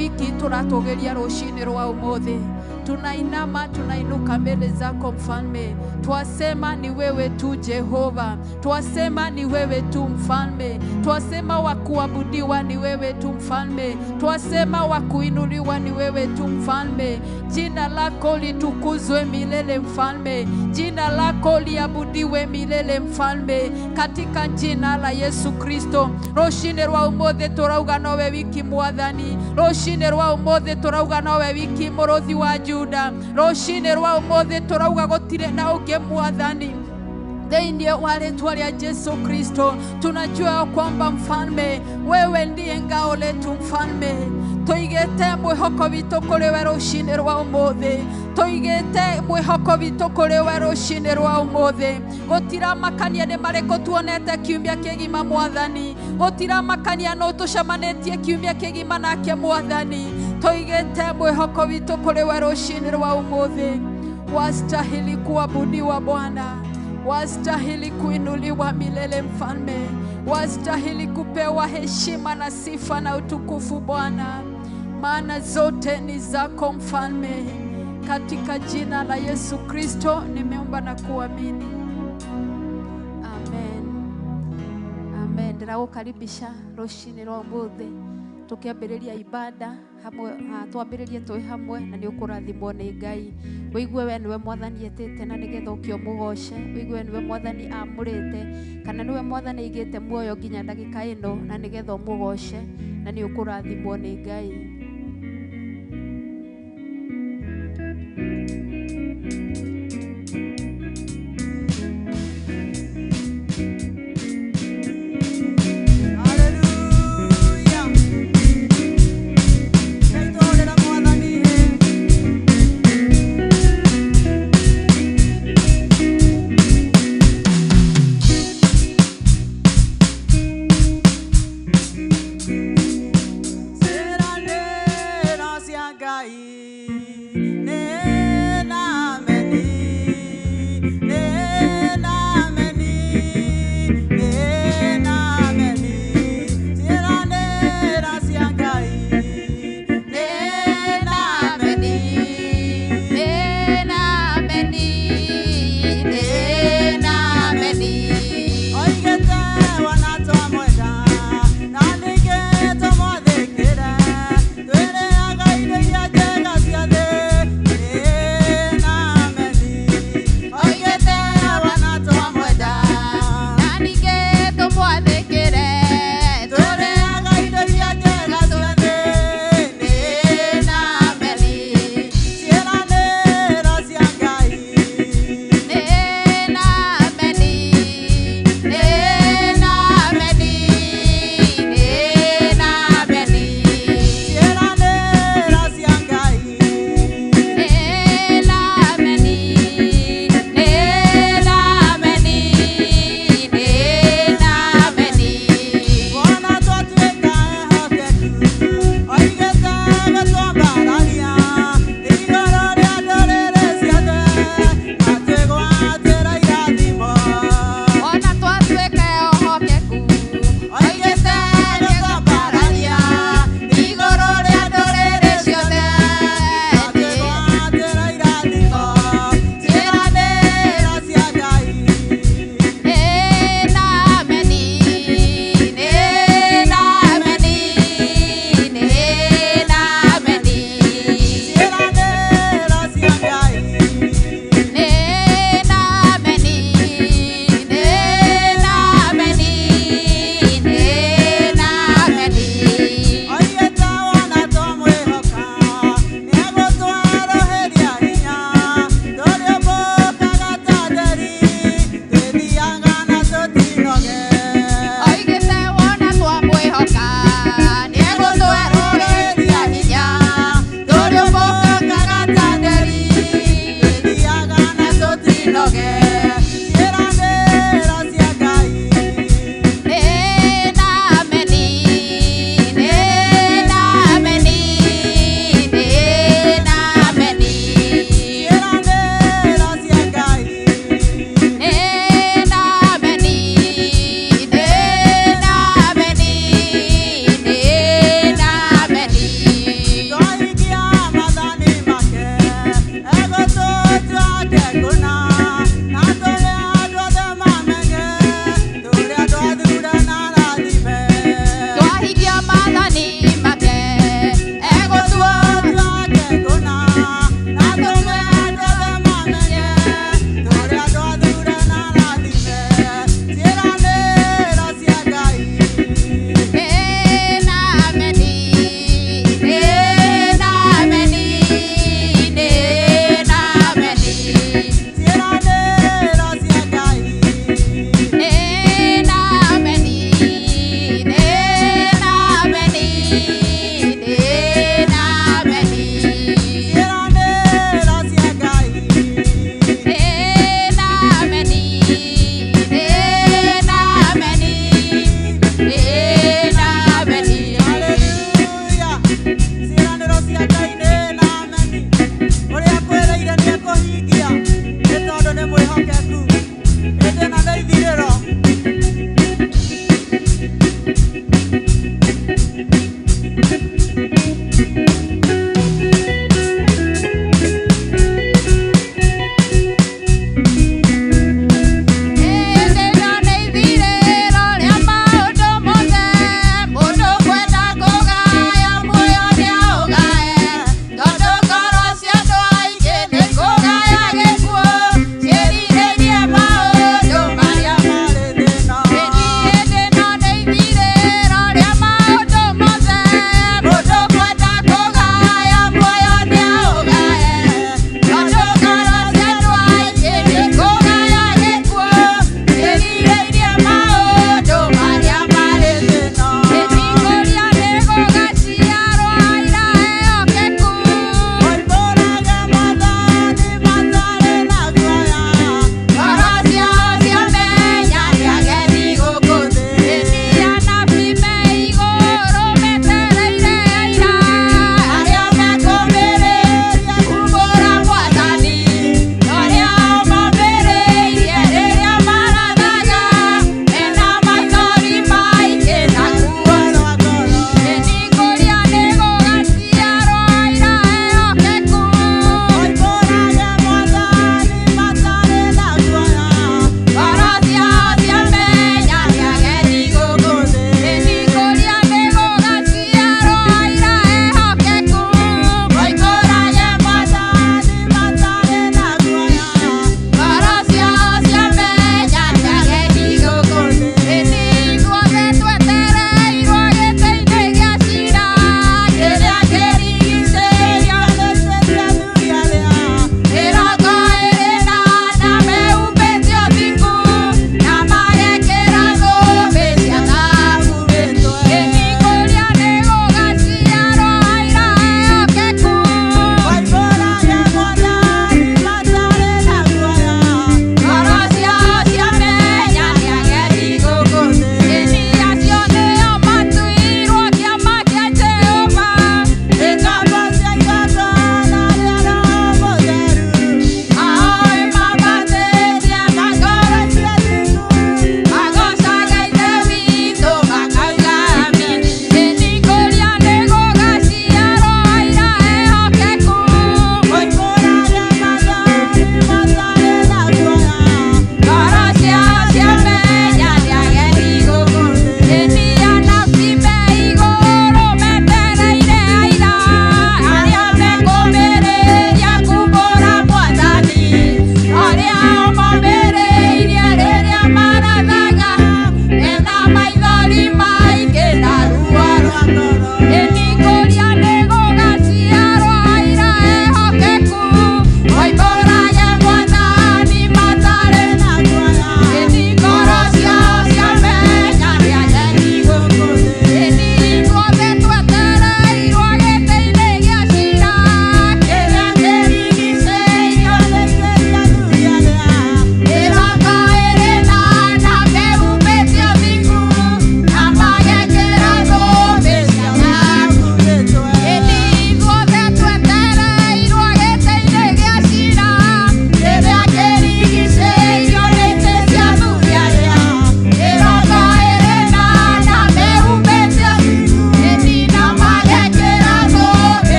wiki turatogeria rushini rwa umuthi. Tunainama, tunainuka mbele zako mfalme. Twasema ni wewe tu Jehova. Twasema ni wewe tu mfalme. Twasema wa kuabudiwa ni wewe tu mfalme. Twasema wa kuinuliwa ni wewe tu mfalme. Jina lako litukuzwe milele mfalme. Jina lako liabudiwe milele mfalme. Katika jina la Yesu Kristo. Rushini rwa umuthi turauga nowe wiki mwathani. Rushini rwa umuthi turauga nowe wiki muruthi wa Juda. Rushini rwa umuthi turauga gutire na ungi mwathani. Ndiye wale tuwalia Yesu Kristo. Tunajua kwamba mfalme wewe ndiye ngao letu mfalme. Toigete mwihoko bitu kuri we rushini rwa umuthi. Toigete mwihoko bitu kuri we rushini rwa umuthi. Gutira makania ni mariko tuonete kiumia kigima mwathani. Gutira makania no tucamanetie kiumia kigima nake mwathani. Toigete mwihoko bitu kuri we rushini rwa umuthi. Wastahili kuabudiwa Bwana. Wastahili kuinuliwa milele mfalme. Wastahili kupewa heshima na sifa na utukufu Bwana. Maana zote ni zako mfalme. Katika jina la Yesu Kristo nimeomba na kuamini. Amen. Amen. Ndiragukaribisha rushini rwa umuthi. Tukiambiriria ibada hamwe, twambiririe twi hamwe na ni ukurathimwo ni Ngai. Wigue we niwe mwathani etete na nigetha ukio mugoce. Wigue niwe mwathani amurite kana niwe mwathani igite muoyo nginya ndagika ino na nigetha mugoce na ni ukurathimwo ni Ngai. Ne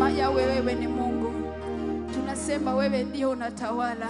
tunasema Yawe, wewe ni Mungu. Tunasema wewe ndiye unatawala.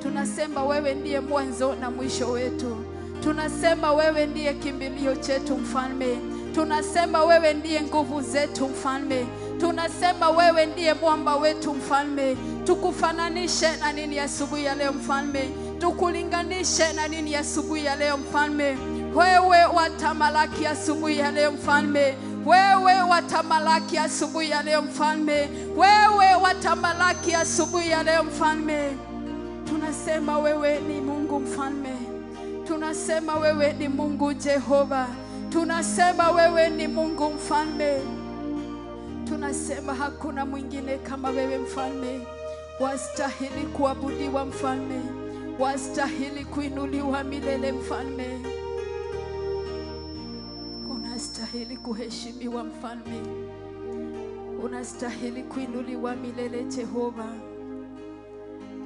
Tunasema wewe ndiye mwanzo na mwisho wetu. Tunasema wewe ndiye kimbilio chetu mfalme. Tunasema wewe ndiye nguvu zetu mfalme. Tunasema wewe ndiye mwamba wetu mfalme. Tukufananishe na nini asubuhi ya leo mfalme? Tukulinganishe na nini asubuhi ya leo mfalme? Wewe watamalaki asubuhi ya leo mfalme. Wewe watamalaki asubuhi ya leo mfalme. Wewe watamalaki asubuhi ya leo mfalme. Tunasema wewe ni Mungu mfalme. Tunasema wewe ni Mungu Jehova. Tunasema wewe ni Mungu mfalme. Tunasema hakuna mwingine kama wewe mfalme. Wastahili kuabudiwa mfalme. Wastahili kuinuliwa milele mfalme. Unastahili kuheshimiwa mfalme. Unastahili kuinuliwa milele Jehova.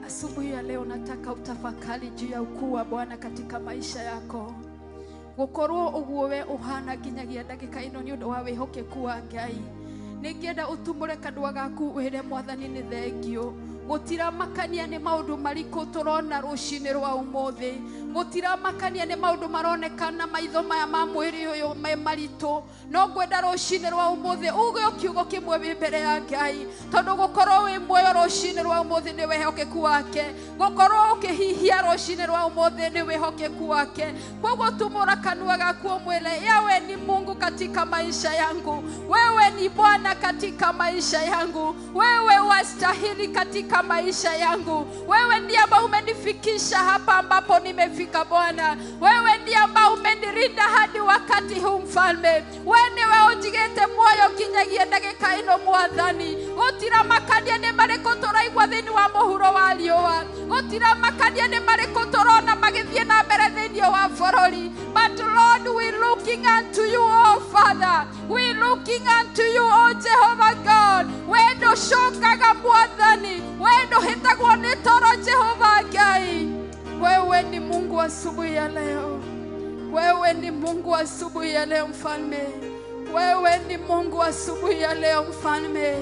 Asubuhi ya leo nataka utafakari juu ya ukuu wa Bwana katika maisha yako. Gukorwo uguwe uhana kinyagia ndagika ino ni undu wa wihokeku wa Ngai. Ningienda utumure kanua gaku wire Mwathani ni thengio. Gutiramakania ni maundu mariku turona rucini rwa umuthi. Gutiramakania ni maundu maronekana maitho maya ma mwiri uyu me maritu. No ngwenda rucini rwa umuthi uge kiugo kimwe wi mbere ya Ngai, tondu gukorwo wi muoyo rucini rwa umuthi ni wihokeku wake. Gukorwo ukihihia rucini rwa umuthi ni wihokeku wake. Koguo tumura kanua gaku umwire, Yawe ni Mungu katika maisha yangu. Wewe ni Bwana katika maisha yangu. Wewe wastahili katika maisha yangu. Wewe ndiye ambaye umenifikisha hapa ambapo nimefika Bwana. Wewe ndiye ambaye umenirinda hadi wakati huu mfalme. Wewe ndiwe ujigete moyo kinyagia ndagika ino Mwathani. Gutiramakania ni mariko turaigwa thini wa muhuro wa riua. Gutiramakania ni mariko turona magithie na mbere thini wa bururi. But Lord, we looking unto you, oh Father. We looking unto you, oh Jehovah God. Wendo shokaga Mwathani. Wendo hitagwo ni toro Jehovah Ngai. Wewe ni Mungu asubuhi ya leo. Wewe ni Mungu asubuhi ya leo mfalme. Wewe ni Mungu asubuhi ya leo mfalme.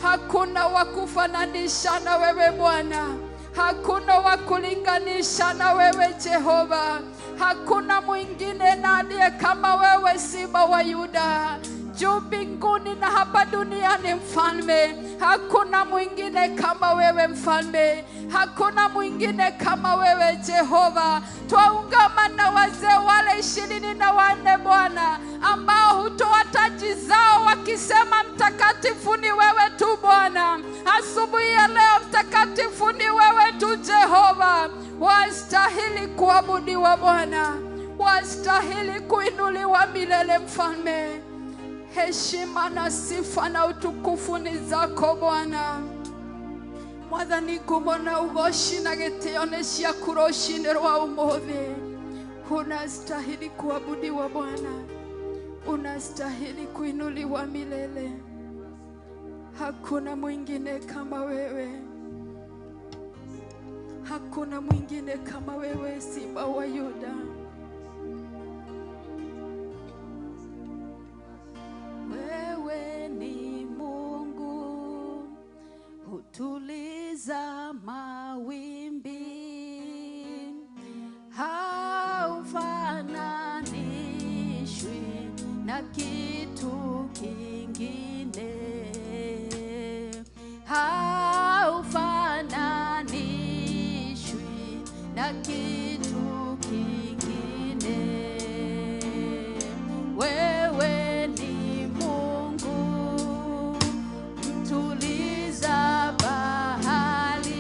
Hakuna wakufananisha na wewe Bwana. Hakuna wakulinganisha na wewe Jehova. Hakuna mwingine naliye kama wewe, Simba wa Yuda. Juu mbinguni na hapa duniani mfalme, hakuna mwingine kama wewe mfalme. Hakuna mwingine kama wewe Jehova. Twaungama na wazee wale 24 Bwana, ambao hutoa taji zao wakisema mtakatifu ni wewe tu Bwana. Asubuhi ya leo mtakatifu ni wewe tu Jehova. Wastahili kuabudiwa Bwana. Wastahili kuinuliwa milele mfalme. Heshima na sifa na utukufu ni zako Bwana. Mwathani kumona ugoshi na gitio ni cia kuroshini rwa umuthi. Unastahili kuabudiwa Bwana. Unastahili kuinuliwa milele. Hakuna mwingine kama wewe. Hakuna mwingine kama wewe, Simba wa Yuda. Wewe ni Mungu, hutuliza mawimbi, haufananishwi na kitu kingine, haufananishwi na kitu kingine. Wewe ni Mungu, mtuliza bahari,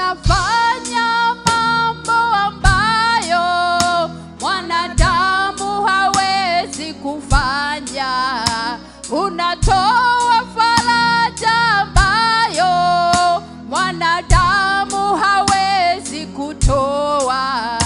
unafanya mambo ambayo mwanadamu hawezi kufanya. Unatoa faraja ambayo mwanadamu hawezi kutoa.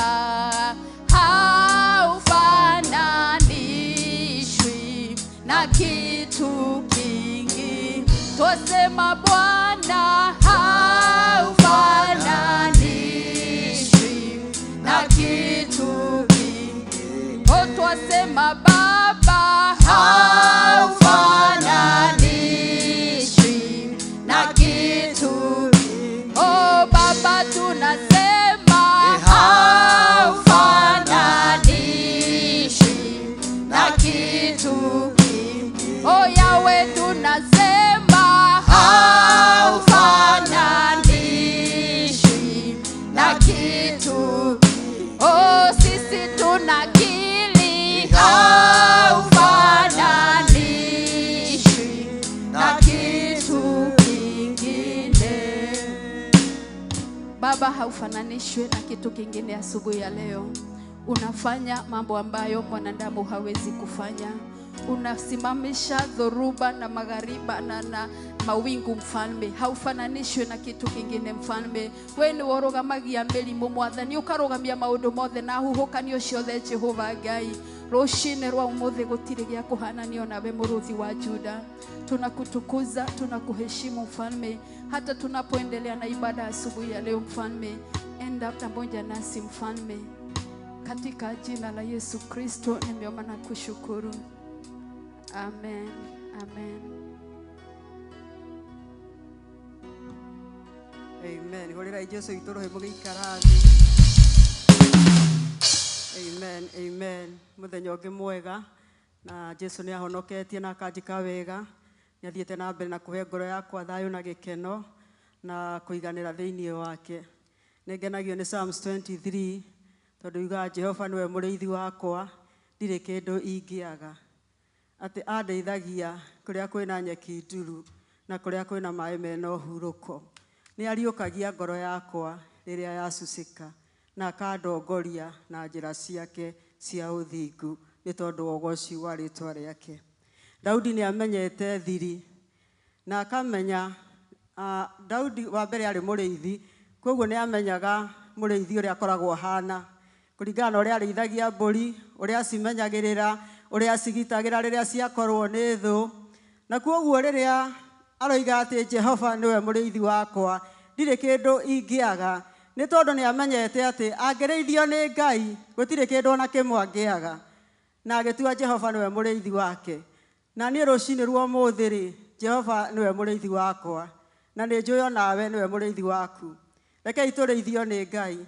Haufananishwi na kitu kingi. Twasema Bwana, haufananishwi na kitu kingi. O, twasema Baba, haufananishwi na kitu kingi. O Baba, tunasema haufananishwi na kitu kingi. O Yahweh, tunasema haufananishwi na kitu kingi. O sisi tunakiri haufananishwi na kitu kingine. Baba, haufananishwi na kitu kingine. Asubuhi ya leo unafanya mambo ambayo mwanadamu hawezi kufanya. Unasimamisha dhoruba na maghariba na mawingu, mfalme. Haufananishwi na kitu kingine, mfalme. We ni worogamagia mĩrimũ, Mwathani, ũkarogamia maũndũ mothe na huhokanio ciothe, Jehova Ngai. Rũcinĩ rwa ũmũthĩ gũtirĩ gĩa kũhananio nawe, mũrũthi wa Juda. Tunakutukuza, tunakuheshimu, mfalme. Hata tunapoendelea na ibada asubuhi ya leo, mfalme, enda pamoja nasi, mfalme. Katika jina la Yesu Kristo nimeomba na kushukuru. Amen. Amen. Amen. Horera Jesu itoro hebo gikarathi. Amen. Amen. Muthenya ungi mwega na Jesu ni ahonoketie na akanjika wega. Ni athiete na mbere na kuhe ngoro yakwa thayo na gikeno na kuiganira thiini wake. Nengenagio ni Psalms 23 tondu yuga Jehova niwe muriithi wakwa, ndire kindu ingiaga. Ati andeithagia kuria kwina nyeki nduru na kuria kwina mai mena uhuruko. Ni ariukagia ngoro yakwa riria yacucika na akandongoria na njira ciake cia uthingu ni tondu wa ugoci wa ritwa riake. Daudi ni amenyete thiri na akamenya Daudi wa mbere ari muriithi, koguo ni amenyaga muriithi uria akoragwo hana kuringana na uria arithagia mburi, uria cimenyagirira, uria cigitagira riria ciakorwo ni thu. Na koguo riria aroiga ati Jehova niwe muriithi wakwa, ndire kindu ingiaga, ni tondu ni amenyete ati angirithio ni Ngai gutire kindu na kimwe angiaga, na agitua Jehova niwe muriithi wake. Na ni rucini rwa muthiri, Jehova niwe muriithi wakwa, na ni njuyo nawe niwe muriithi waku. Rekei turiithio ni Ngai,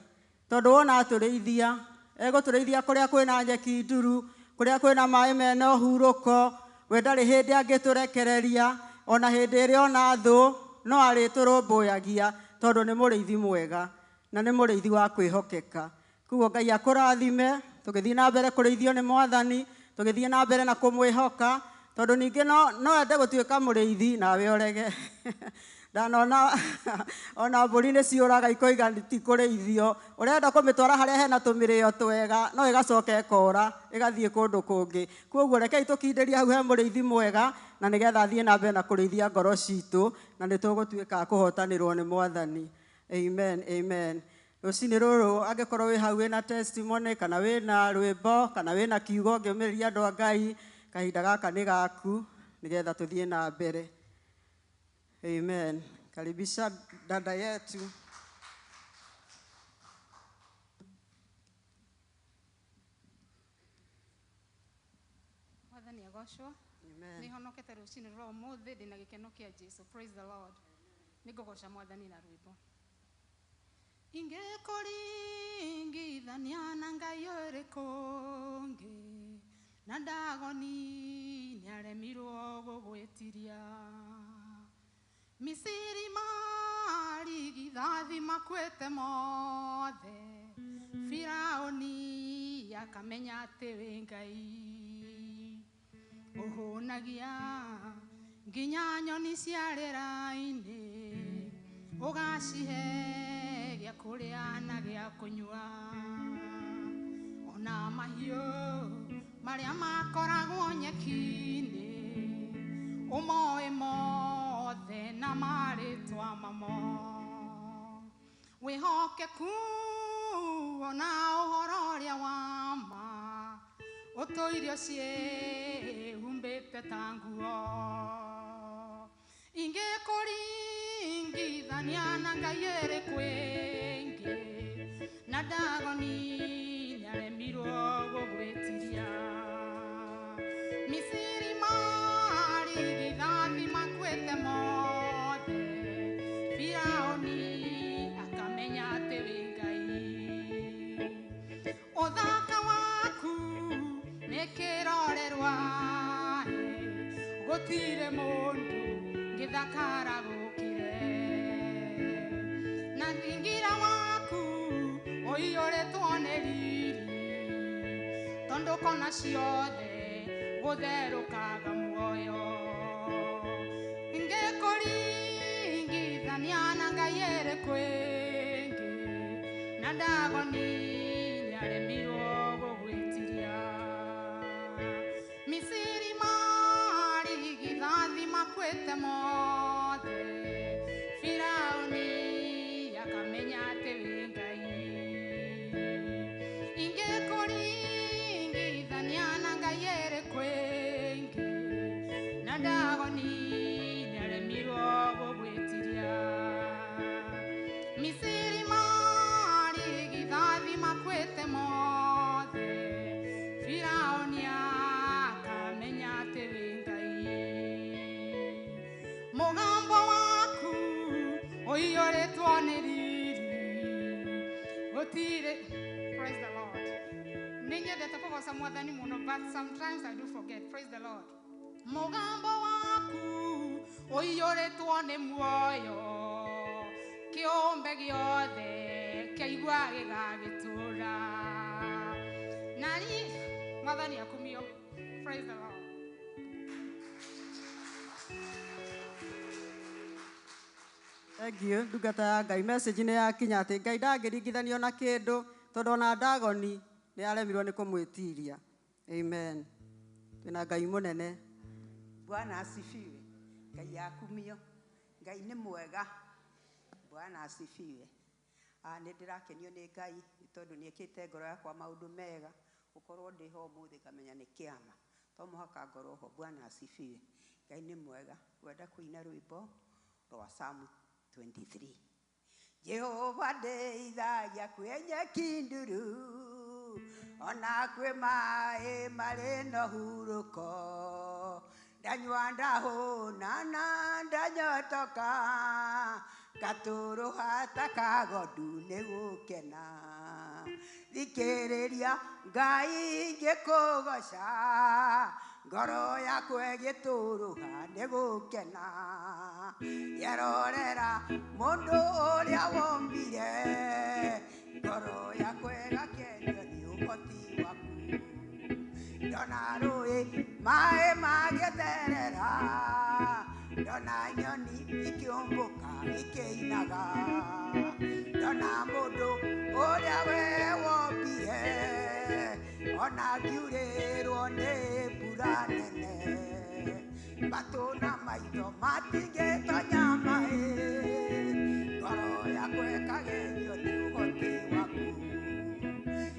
tondu wona aturiithia eguturiithia kuria kwina nyeki nduru, kuria kwina mai mena uhuruko. We ndari hindi angiturekereria ona hindi iria ona thu, no ariturumbuyagia tondu ni muriithi mwega na ni muriithi wa kwihokeka. Koguo Ngai akurathime, tugithii na mbere kuriithio ni Mwathani, tugithii na mbere na kumwihoka, tondu ningi no ende gutuika muriithi nawe orege. Ndanona ona mburi ni ciuraga ikoiga ti kuriithio, urenda kumitwara haria hena tumirio twega no igacoka ikora igathie kundu kungi. Koguo rekei tukinderia hau he muriithi mwega na nigetha athie na mbere na kuriithia ngoro citu na nitugutuika kuhotanirwo ni Mwathani. Amen. Amen. Rucini ruru angikorwo wi hau wina testimony kana wina rwimbo kana wina kiugo ngiumiriria andu a Ngai, kahinda gaka ni gaku nigetha tuthie na mbere. Amen. Karibisha dada yetu. Mwathani agocwo. Amen. Ni honokete rucini rwa umuthi ndina gikeno kia Jesu. Praise the Lord. Nigogoca Mwathani na rwimbo. Ingekuringithania na Ngai urikungi, na ndagoni ni aremirwo gugwitiria. Misiri marigithathi makwete mothe, Firaoni akamenya ati wi Ngai. Uhunagia nginya nyoni cia rĩera-inĩ, ugacihe kuria na gya kunyua ona mahiũ marĩa makoragwo nyeki-inĩ ũmoĩ mothe na marĩtwa mamo wĩhokeku ona ũhoro ũrĩa wa ma ũtũire ciĩhumbĩte ta nguo ingĩkũringithania na Ngai ĩrĩ kwĩngĩ na Dagoni nĩaremirwo gũgwĩtiria Misiri marigithathi makuĩte mothe Firaũni akamenya atĩ wĩ Ngai ũthaka waku nĩ kĩrorerwa gũtirĩ mũndũ gĩthakara gũkire na thingira waku ũiyũrĩtwo nĩ riri tondũ kona ciothe gũtherũkaga muoyo ingĩkũringithania na Ngai ĩrĩ kwĩngĩ na Dagoni nĩaremirwo gũgwĩtiria Misiri marigithathi makuĩte mothe Firaũni akamenya atĩ wĩ Ngai ingĩkũringithania na Ngai ĩrĩ kwĩngĩ na Dagoni nĩaremirwo gũgwĩtiria Misiri marigithathi makuĩte mothe Firaũni akamenya atĩ wĩ Ngai mũgambo waku ũiyũrĩtwo nĩ riri gũtirĩ praise the Lord nĩnyendete kũgoca Mwathani mũno but sometimes I do forget praise the Lord mũgambo waku ũiyũrĩtwo nĩ muoyo kĩũmbe gĩothe kĩaigua gĩgagĩtũra nani Mwathani akumio praise the Lord Thank you. Ndungata ya Ngai message nĩ yakinya atĩ Ngai ndangĩringithanio na kĩndũ tondũ ona Dagoni nĩaremirwo nĩ kũmwĩtiria. Amen. Twĩna Ngai mũnene. Bwana asifiwe. Ngai akumio. Ngai nĩ mwega. Bwana asifiwe. Nĩ ndĩrakenio nĩ Ngai tondũ nĩekĩte ngoro yakwa maũndũ mega. Ũkorwo ndĩ ho mũthĩ kamenya nĩ kĩama. To mũhaka ngorwo ho. Bwana asifiwe. Ngai nĩ mwega. Kwenda kũina rwĩmbo rwa Psalm 23. Jehova ndeithagia kwenye kinduru ona kwĩ maĩ marĩ na hurũko ndanyua ndahũna na ndanyotoka ngatũrũha ta kagondu nĩ gũkena thikĩrĩria Ngai ngĩkũgoca ngoro yakwa ĩgĩtũrũha nĩ gũkena yerorera mũndũ ũrĩa wombire ngoro yakwa ĩgakenio nĩ ũhoti waku ndona rũĩ maĩ magĩtherera ndona nyoni ikĩũmbũka ikĩinaga ndona mũndũ ũrĩa we wombire ona ngiurĩrwo nĩ mbura nene matũ na maitho matingĩtonya maĩ ngoro yakwa ĩkagenio nĩ ũhoti waku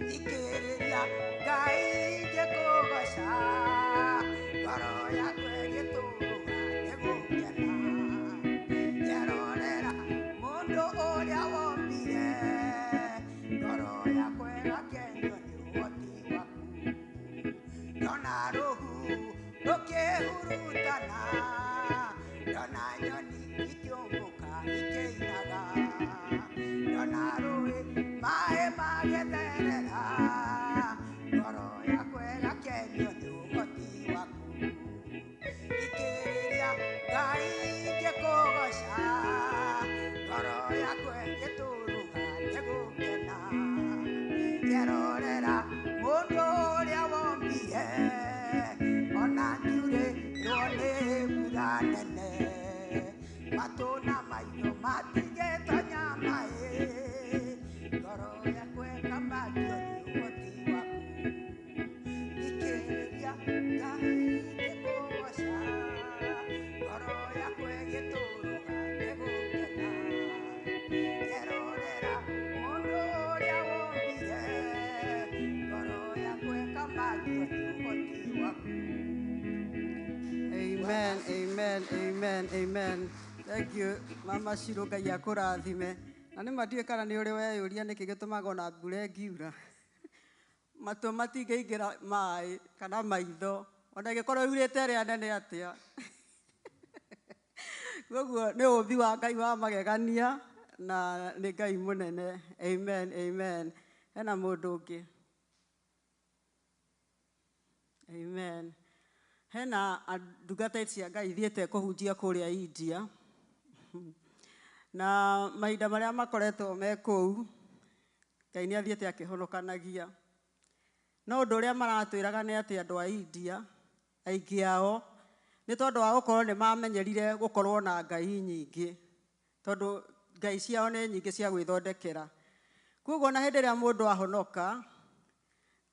thikĩrĩria Ngai ngĩkũgoca ngoro yakwa ĩgĩtũrũha nĩ gũkena yerorera mũndũ ũrĩa wombire ngoro yakwa ĩgakenio nĩ ũhoti waku ndona rũhu rũkĩhurutana ndona nyoni ikĩũmbũka ikĩinaga ndona rũĩ maĩ magĩtherera ngoro yakwa ĩgakenio nĩ ũhoti waku thikĩrĩria Ngai ngĩkũgoca ngoro yakwa ĩgĩtũrũha nĩ gũkena yerorera mũndũ ũrĩa wombire ona ngiurĩrwo nĩ mbura nene matũ na maitho matingĩtonya maĩ amen, amen. Thank you, Mama Shiro, Ngai akũrathime. Na nĩ matiĩ kana nĩ ũrĩ weyũria nĩkĩ gĩtũmaga ona mbura ĩngiura. Matũ matingĩingĩra maĩ kana maitho. Ona ĩgĩkorwo yurĩte rĩa nene atĩa. Koguo nĩ ũmbi wa Ngai wa magegania na nĩ Ngai mũnene. Amen, amen. Hena mũndũ ũngĩ. Amen. Hena ndungata cia Ngai ithiĩte kũhunjia kũrĩa India. Na mahinda marĩa makoretwo me kũu, Ngai nĩ athiĩte akĩhonokanagia. No ũndũ ũrĩa maratwĩraga nĩ atĩ andũ a India, aingĩ ao, nĩ tondũ wa gũkorwo nĩ mamenyerire gũkorwo na ngai nyingĩ. Tondũ ngai ciao nĩ nyingĩ cia gwĩthondekera. Koguo na hĩndĩ ĩrĩa mũndũ ahonoka,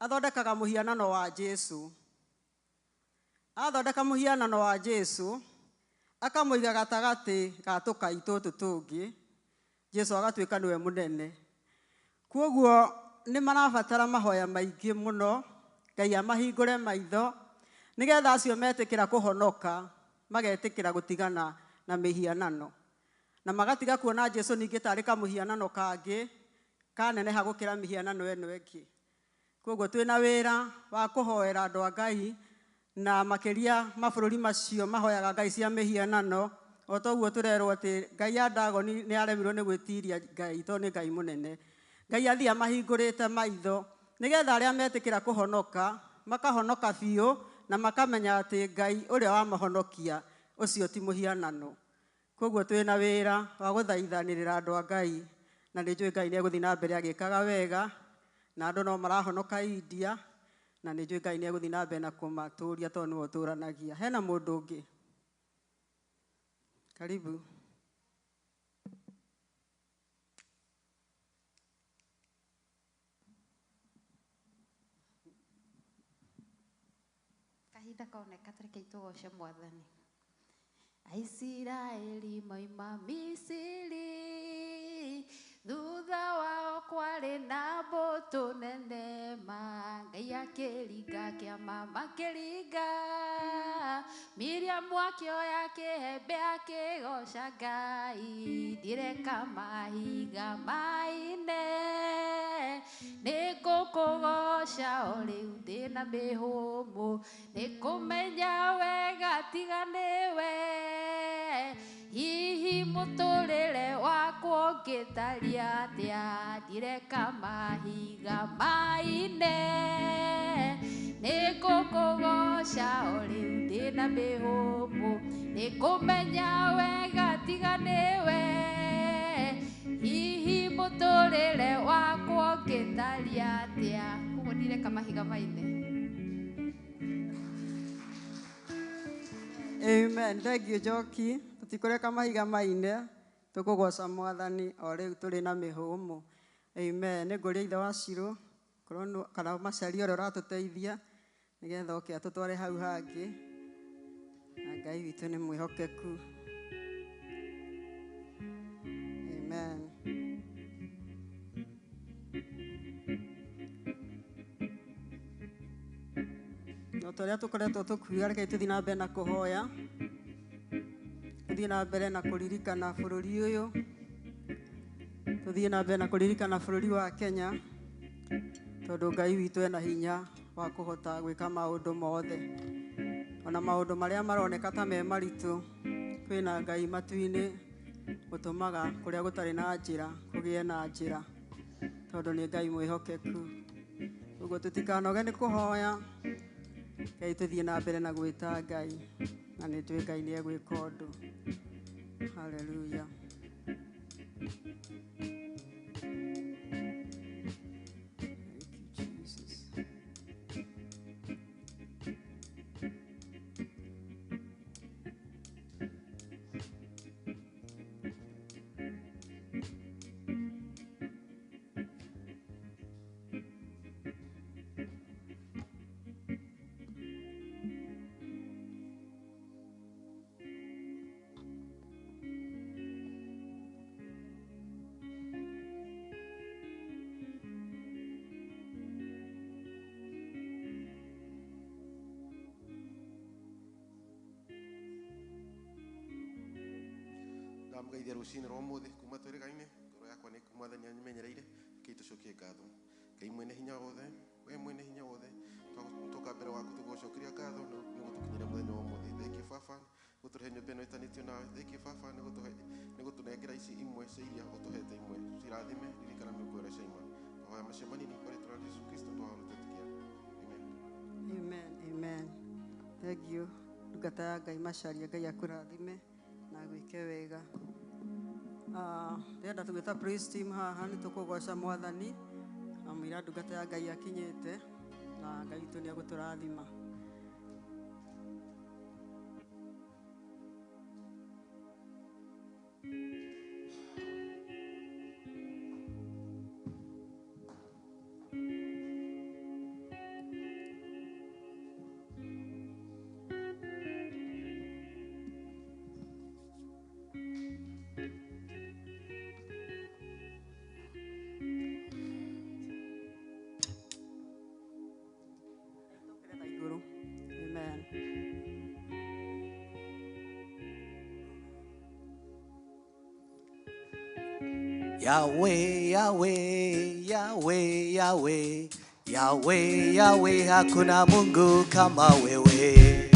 athondekaga mũhianano wa Jesũ. Athondeka mũhianano wa Jesũ, akamũiga gatagatĩ ga tũkai tũtũ tũngĩ, Jesũ agatuĩka nĩwe mũnene. Koguo nĩ marabatara mahoya maingĩ mũno, Ngai amahingũre maitho, nĩgetha acio metĩkĩra kũhonoka, magetĩkĩra gũtigana na mĩhianano. Na magatiga kuona Jesũ ningĩ tarĩ kamũhianano kangĩ, kaneneha gũkĩra mĩhianano ĩno ĩngĩ. Koguo twĩna wĩra wa kũhoera andũ a Ngai, na makĩria mabũrũri macio mahoyaga ngai cia mĩhianano, o toguo tũrerwo atĩ Ngai ya Dagoni nĩ aremirwo nĩ gwĩtiria Ngai, tondũ nĩ Ngai mũnene. Ngai athiĩ amahingũrĩte maitho, nĩgetha arĩa metĩkĩra kũhonoka, makahonoka biũ, na makamenya atĩ Ngai ũrĩa wamahonokia, ũcio ti mũhianano. Koguo twĩna wĩra wa gũthaithanĩrĩra andũ a Ngai, na nĩ njũĩ Ngai nĩ egũthiĩ na mbere agĩkaga wega, na andũ no marahonoka India, na nĩ njũĩ Ngai nĩ egũthiĩ na mbere na kũmatũũria tondũ nĩwe ũtũũranagia. Hena mũndũ ũngĩ. Karibu. Kahinda koneka tũreke tũgoce Mwathani. Aisiraeli moima Misiri, thutha wao kwarĩ na mbũtũ nene ma, Ngai akĩringa kĩama makĩringa, Miriamu akĩoya kĩhembe akĩgoca Ngai, ndireka mahiga maine, nĩngũkũgoca o rĩu ndĩna mĩhũmũ, nĩkũmenya wega tiga nĩwe, hihi mũtũrĩre wakwa ũngĩtharia atĩa, ndireka mahiga maine, nĩngũkũgoca o rĩu ndĩna mĩhũmũ, nĩkũmenya wega tiga nĩwe, hihi mũtũrĩre wakwa ũngĩtharia atĩa. Koguo ndireka mahiga maine. Amen. Thank you, Njoki. Tũtikũreka mahiga maine, tũkũgoca Mwathani o rĩu tũrĩ na mĩhũmũ. Amen. Nĩ ngũria ithe wa Shiro, kana Macharia ũrĩa ũratũteithia, nĩgetha oke atũtware hau hangĩ. Na Ngai witũ nĩ mwĩhokeku. Amen. No tũrĩa tũkoretwo tũkiuga, reke tũthiĩ na mbere na kũhoya. Tũthiĩ na mbere na kũririkana bũrũri ũyũ. Tũthiĩ na mbere na kũririkana bũrũri wa Kenya, tondũ Ngai witũ ena hinya wa kũhota gwĩka maũndũ mothe. Ona maũndũ marĩa maroneka ta me maritũ, kwĩna Ngai matu-inĩ ũtũmaga kũrĩa gũtarĩ na njĩra kũgĩe na njĩra, tondũ nĩ Ngai mwĩhokeku. Ũguo tũtikanoge nĩ kũhoya, Ngai tũthiĩ na mbere na gwĩta Ngai, na nĩ njũĩ Ngai nĩ egwĩka ũndũ. Hallelujah. Ngamugeithia rucini rwa muthi kuma twirigaine ngoro yakwa ni mwathani anyimenyereire kitucokie ngatho Ngai mwene hinya wothe we mwene hinya wothe tuka mbere waku tugucokeria ngatho ni gutukinyira muthenya wa muthi thank you Baba gutuhe nyumba ino itanitio nawe thank you Baba ni gutunengera ici imwe cia iria utuhete imwe cirathime ririkana mĩũngũrwa caima ahoya macio manini kwa rĩtwa rĩa Jesu Kristo twahonotetikia Amen. Amen. Thank you. Ndungata ya Ngai macaria Ngai akũrathime na gwĩke wega. Ndĩrenda tũgĩta praise team haha nĩ tũkũgoca mwathani amwĩra ndungata ya Ngai akinyĩte na Ngai witũ nĩ agũtũrathima. Yahweh, Yahweh, Yahweh, Yahweh, Yahweh, Yahweh, hakuna Mungu kama wewe.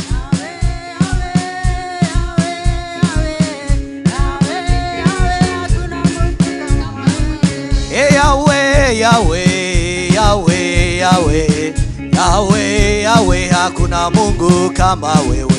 Yahweh, Yahweh, Yahweh, Yahweh, Yahweh, Yahweh, hakuna Mungu kama wewe.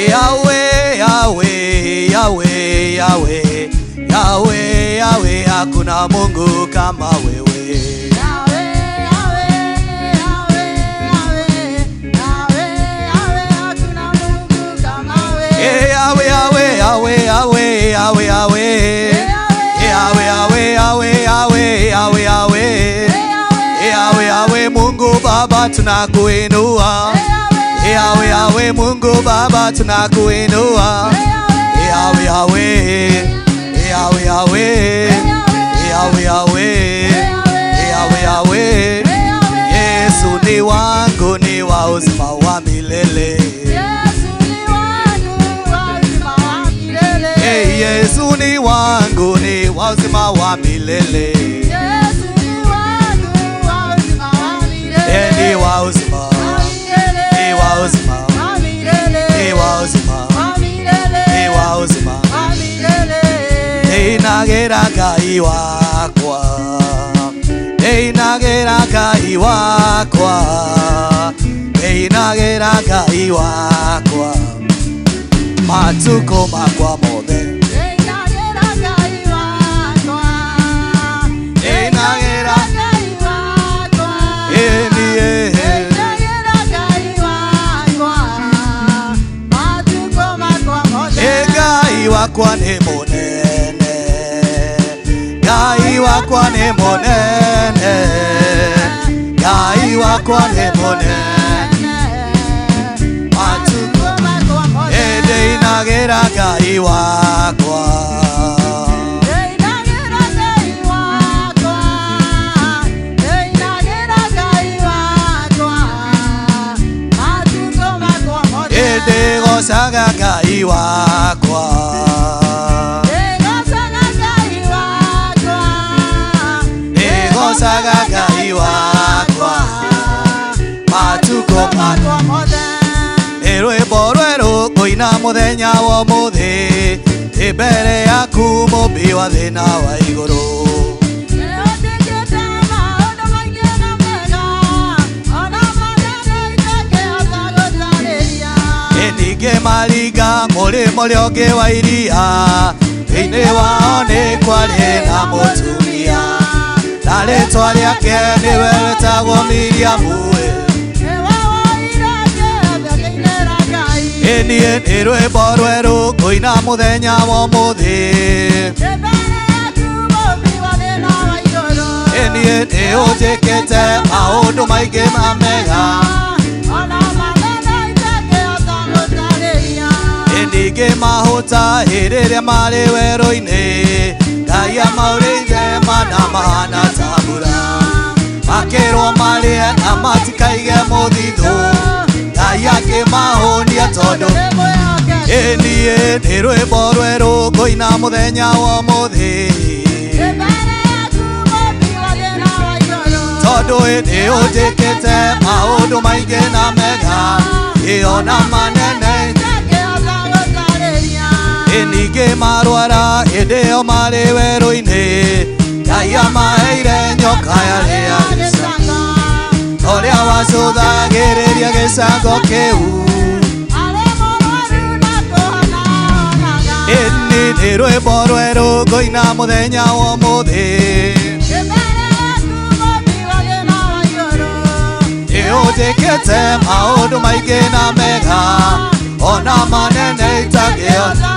Yahweh, Yahweh, Yahweh, Yahweh, Yahweh, Yahweh, hakuna Mungu kama wewe. Yahweh, Yahweh, Yahweh, Yahweh, Yahweh, Yahweh, Yahweh, Mungu Baba tunakuinua. Yahweh, Yahweh, Mungu Baba tunakuinua. Yahweh, Yahweh, Yahweh, Yahweh, Yahweh, Yahweh, Yahweh, Yesu ni wangu ni wa uzima wa milele. Yesu ni wangu ni wa uzima wa milele. Ni wa uzima, ni wa uzima, ni wa uzima, ni wa uzima. Nagera Ngai wakwa, nagera Ngai wakwa, nagera Ngai wakwa, matuko makwa mothe. Ngai wakwa ni munene, Ngai wakwa ni munene, Ngai wakwa ni munene, matuko nagera Ngai wakwa. Gocaga Ngai wakwa, gocaga Ngai wakwa, matuko makwa mothe. Nĩ rwĩmbo rwerũ kũina mũthenya wa ũmũthĩ mbere yaku mũmbi wa thĩ na wa igũrũ. Ningĩ maringa mũrĩmo ũrĩa ũngĩ wa iria, thĩinĩ wao nĩ kwarĩ na mũtumia, na rĩĩtwa rĩake nĩwe wetagwo Miriamu. Niĩ nĩ rwĩmbo rwerũ kũina mũthenya wa ũmũthĩ, niĩ nĩ ũnjĩkĩte maũndũ maingĩ ma mega, ningĩ mahũta rĩrĩa marĩ werũ-inĩ, Ngai amaũrĩire mana mahana ta mbura, makĩrwo marĩe na matikae mũthithũ Ngai akĩmahonia tondũ ĩniĩ nĩ rwĩmbo rwerũ ngũina mũthenya wa ũmũthĩ tondũ nĩ ũnjĩkĩte maũndũ maingĩ na mega ona manene ningĩ marwara hĩndĩ ĩyo marĩ werũ-inĩ Ngai amaheire nyoka yarĩa gĩcango ũrĩa wacũthagĩrĩria gĩcango kĩu ĩni nĩ rwĩmbo rwerũ ngũina mũthenya wa ũmũthĩ nĩ ũnjĩkĩte maũndũ maingĩ na mega ona manene itangĩona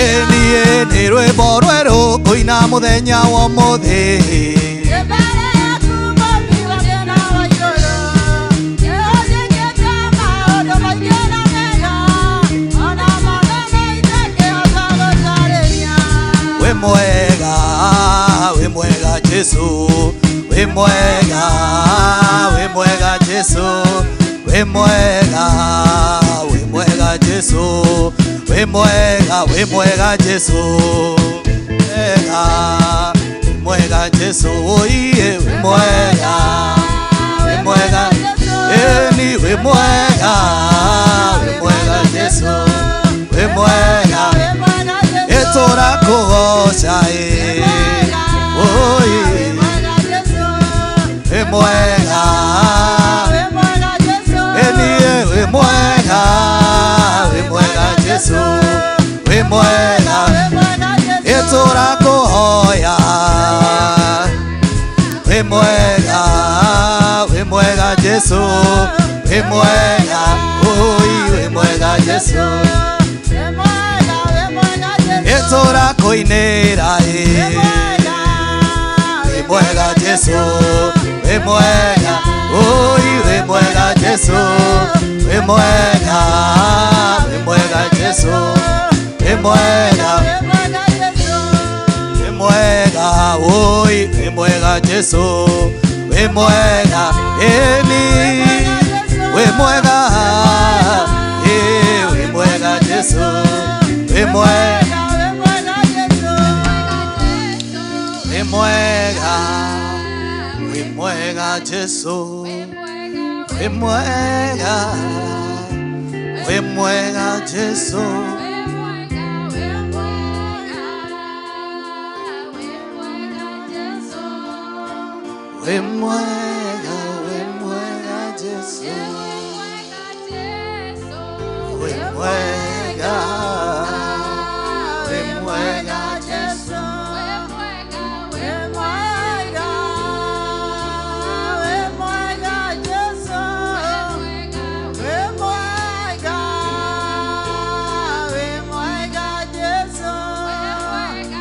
ĩniĩ nĩ rwĩmbo rwerũ ngũina mũthenya wa ũmũthĩ wĩ mwega Jesũ wĩ mwega Jesũ wĩ mwega Jesũ wĩ mwega Jesũ mwega Jesũ iye wĩ mwega eni wĩ mwega Jesũ wĩ mwega ĩtũra kũgoca wĩ mwega eniĩ wĩ mwega Jesũ wĩ mwega ĩtũra kũhoya wĩ mwega Jesũ wĩ mwega wĩ mwega Jesũ ĩtũra kũinĩra wĩ mwega Jesũ wĩ mwega wĩ mwega Jesũ wĩ mwega Jesũ wĩ mwega wĩ mwega Jesũ wĩ mwega eni wĩ mwega Jesũ wĩ mwega Jesũ wĩ mwega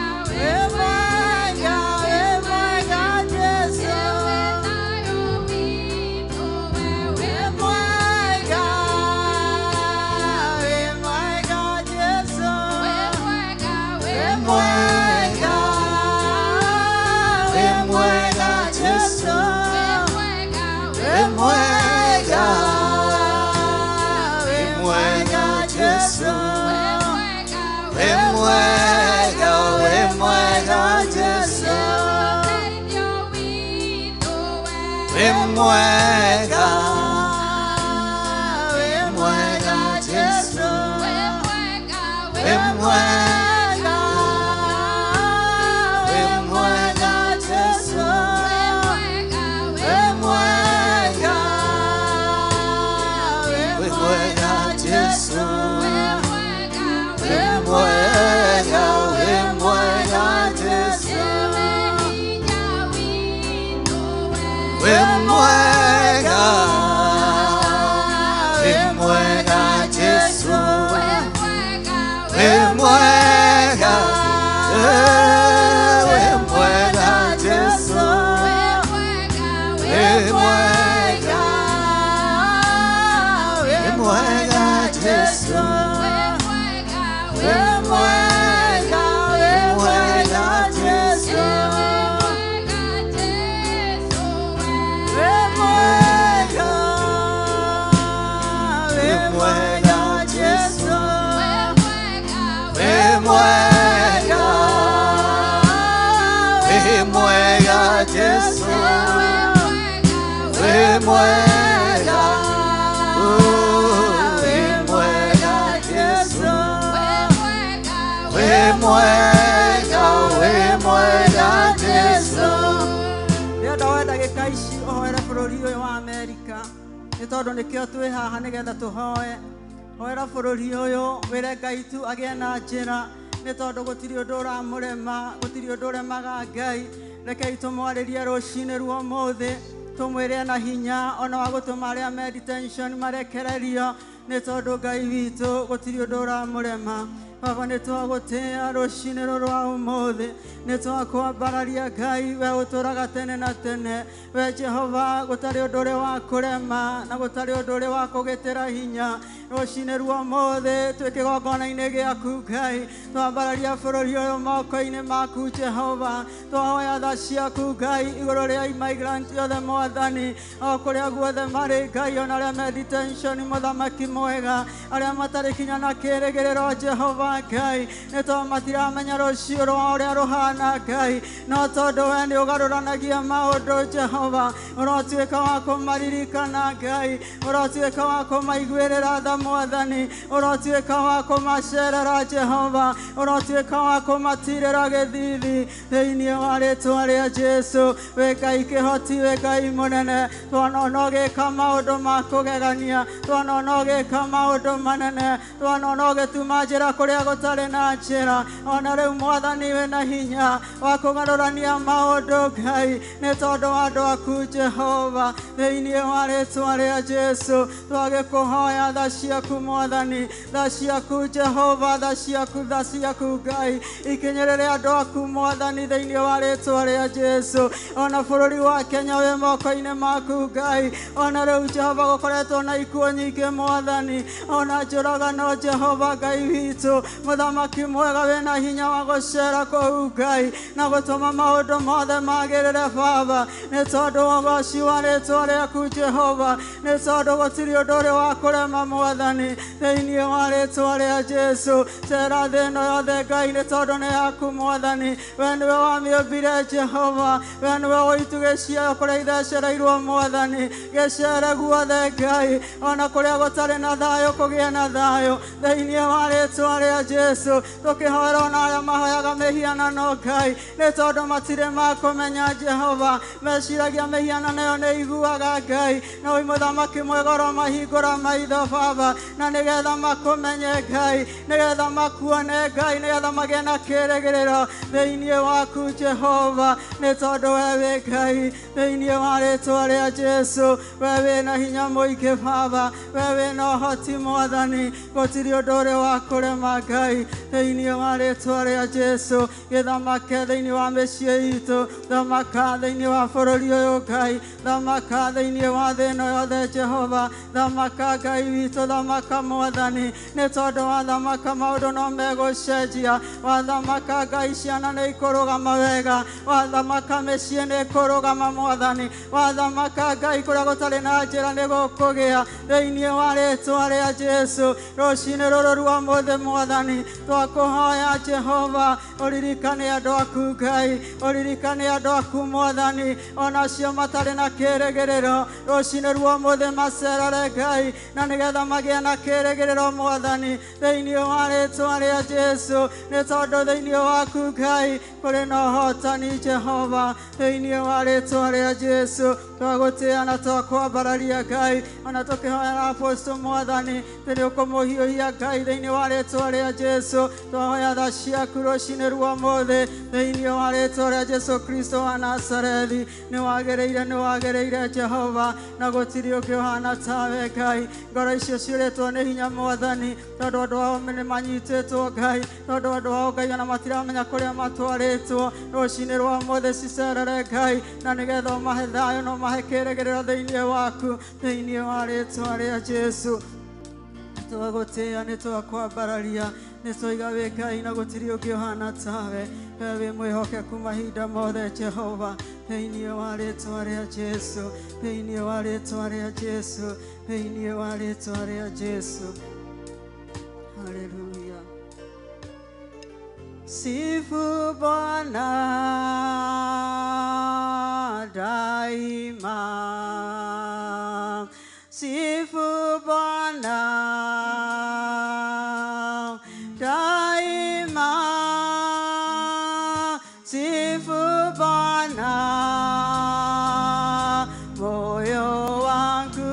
Jesũ wĩ mwega Jesũ wĩ mwega Jesús. nĩ tondũ nĩkĩo twĩ haha nĩgetha tũhoe hoera bũrũri ũyũ wĩre Ngai tu agĩe na njĩra nĩ tondũ gũtirĩ ũndũ ũramũrema gũtirĩ ũndũ ũremaga Ngai rekei tũmwarĩrie rũcinĩ rwa ũmũthĩ tũmwĩre na hinya ona wa gũtũma arĩa me detention marekererio nĩ tondũ Ngai witũ gũtirĩ ũndũ ũramũrema Baba nĩ twagũtĩĩa rũcinĩ rũrũ rwa ũmũthĩ nĩ twakwambararia Ngai we ũtũraga tene na tene we Jehova gũtarĩ ũndũ ũrĩ wa kũrema na gũtarĩ ũndũ ũrĩ wa kũgĩtĩra hinya rũcinĩ rwa ũmũthĩ twĩ kĩgongona-inĩ gĩaku Ngai twambararia bũrũri ũyũ moko-inĩ maku Jehova twahoya tha ciaku Ngai igũrũ rĩa migrant othe Mwathani o kũrĩa guothe marĩ Ngai ona arĩa me detention mũthamaki mwega arĩa matarĩ kinya na kĩĩrĩgĩrĩro Jehova Ngai nĩ tondũ matiramenya rũciũ rwao ũrĩa rũhana Ngai no tondũ we nĩ ũgarũranagia maũndũ Jehova ũrotuĩka wa kũmaririkana Ngai ũrotuĩka wa kũmaiguĩrĩra tha Mwathani ũrotuĩka wa kũmacerera Jehova ũrotuĩka wa kũmatirĩra gĩthithi thĩinĩ wa rĩĩtwa rĩa Jesũ we Ngai kĩhoti we Ngai mũnene twanona ũgĩka maũndũ ma kũgegania twanona ũgĩka maũndũ manene twanona ũgĩtuma njĩra kũrĩa gũtarĩ na njĩra ona rĩu Mwathani we na hinya wa kũgarũrania maũndũ Ngai nĩ tondũ wa andũ aku Jehova thĩinĩ wa rĩĩtwa rĩa Jesũ twagĩkũhoya tha ciaku Mwathani tha ciaku Jehova tha ciaku Ngai ikinyĩrĩre andũ aku Mwathani thĩinĩ wa rĩĩtwa rĩa Jesũ ona bũrũri wa Kenya wĩ moko-inĩ maku Ngai ona rĩu Jehova gũkoretwo na ikuũ nyingĩ Mwathani ona njũragano Jehova Ngai witũ mũthamaki mwega wĩna hinya wa gũcera kũu Ngai na gũtũma maũndũ mothe magĩrĩre Baba nĩ tondũ wa ũgooci wa rĩĩtwa rĩaku Jehova nĩ tondũ gũtirĩ ũndũ ũrĩ wa kũrema Mwathani thĩinĩ wa rĩĩtwa rĩa Jesũ cera thĩ ĩno yothe Ngai nĩ tondũ nĩ yaku Mwathani we nĩwe wamĩũmbire Jehova we nĩwe ũitugĩcia kũrĩa ithecereirwo Mwathani gĩcere guothe Ngai ona kũrĩa gũtarĩ na thayũ kũgĩe na thayũ thĩinĩ wa rĩĩtwa rĩa Jesũ tũkĩhoera ona arĩa mahoyaga mĩhianano Ngai nĩ tondũ matirĩ makũmenya Jehova meciragia mĩhianano ĩyo nĩ iguaga Ngai na wĩ mũthamaki mwega ũromahingũra maitho Baba na nĩgetha makũmenye Ngai nĩgetha makuone Ngai nĩgetha magĩe na kĩĩrĩgĩrĩro thĩinĩ waku Jehova nĩ tondũ we wĩ Ngai thĩinĩ wa rĩĩtwa rĩa Jesũ we wĩna hinya mũingĩ Baba we wĩna ũhoti Mwathani gũtirĩ ũndũ ũrĩ wa kũrema Ngai thĩinĩ wa rĩĩtwa rĩa Jesũ gĩthamake thĩinĩ wa mĩciĩ itũ thamaka thĩinĩ wa bũrũri ũyũ Ngai thamaka thĩinĩ wa thĩ ĩno yothe Jehova thamaka Ngai witũ thamaka Mwathani nĩ tondũ wa thamaka maũndũ no megũcenjia wa thamaka Ngai ciana nĩ ikũrũgama wega wa thamaka mĩciĩ nĩ ikũrũgama Mwathani wa thamaka Ngai kũrĩa gũtarĩ na njĩra nĩ gũkũgĩa thĩinĩ wa rĩĩtwa rĩa Jesũ rũcinĩ rũrũ rwa ũmũthĩ Mwathani twakũhoya Jehova ũririkane andũ aku Ngai ũririkane andũ aku Mwathani onacio matarĩ na kĩĩrĩgĩrĩro rũcinĩ rwa ũmũthĩ macerere Ngai na nĩgetha magĩe na kĩĩrĩgĩrĩro Mwathani thĩinĩ wa rĩĩtwa rĩa Jesũ nĩ tondũ thĩinĩ waku Ngai kũrĩ na ũhotani Jehova thĩinĩ wa rĩĩtwa rĩa Jesũ twagũtĩĩa na twakwambararia Ngai ona tũkĩhoera Apostle Mwathani nĩ ũkũmũhiũhia Ngai thĩinĩ wa rĩĩtwa rĩa Jesũ twahoya tha ciaku rũcinĩ rwa ũmũthĩ thĩinĩ wa rĩĩtwa rĩa Jesũ Kristo wa Nazarethi nĩ wagĩrĩire Jehova na gũtirĩ ũngĩ ũhana tawe Ngai ngoro icio ciũrĩtwo nĩ hinya Mwathani tondũ andũ ao nĩ manyitĩtwo Ngai tondũ andũ ao Ngai ona matiramenya kũrĩa matwarĩtwo rũcinĩ rwa ũmũthĩ cicerere Ngai na nĩgetha ũmahe thayũ na ũmahe kĩĩrĩgĩrĩro thĩinĩ waku thĩinĩ wa rĩĩtwa rĩa Jesũ twagũtĩĩa nĩ twakwambararia nĩ twoiga wĩ Ngai na gũtirĩ ũngĩ ũhana tawe we wĩ mwĩhokeku mahinda mothe Jehova thĩinĩ wa rĩĩtwa rĩa Jesũ thĩinĩ wa rĩĩtwa rĩa Jesũ thĩinĩ wa rĩĩtwa rĩa Jesũ haleluya sifu Bwana daima sifu Bwana daima sifu Bwana moyo wangu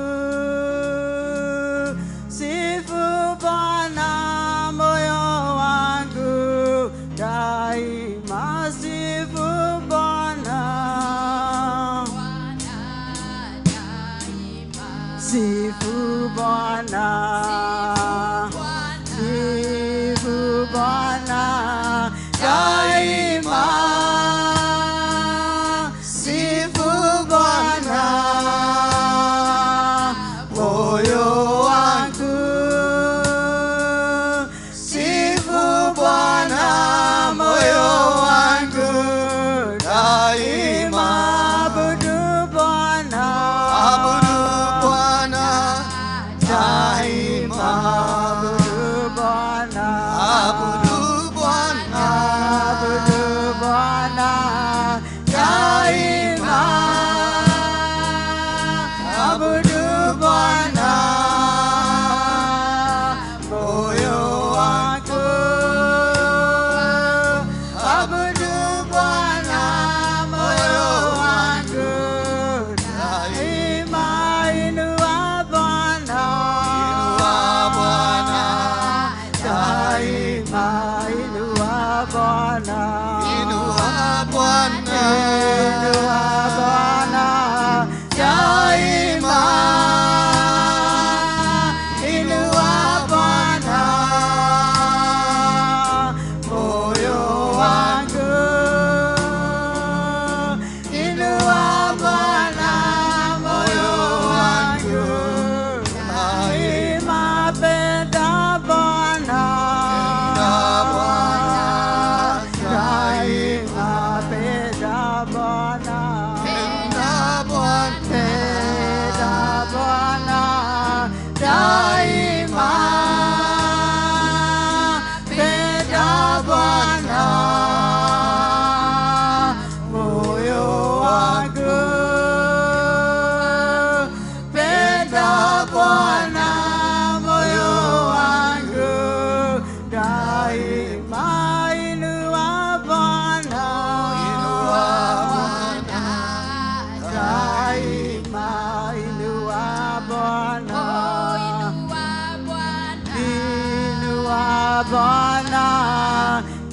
Bwana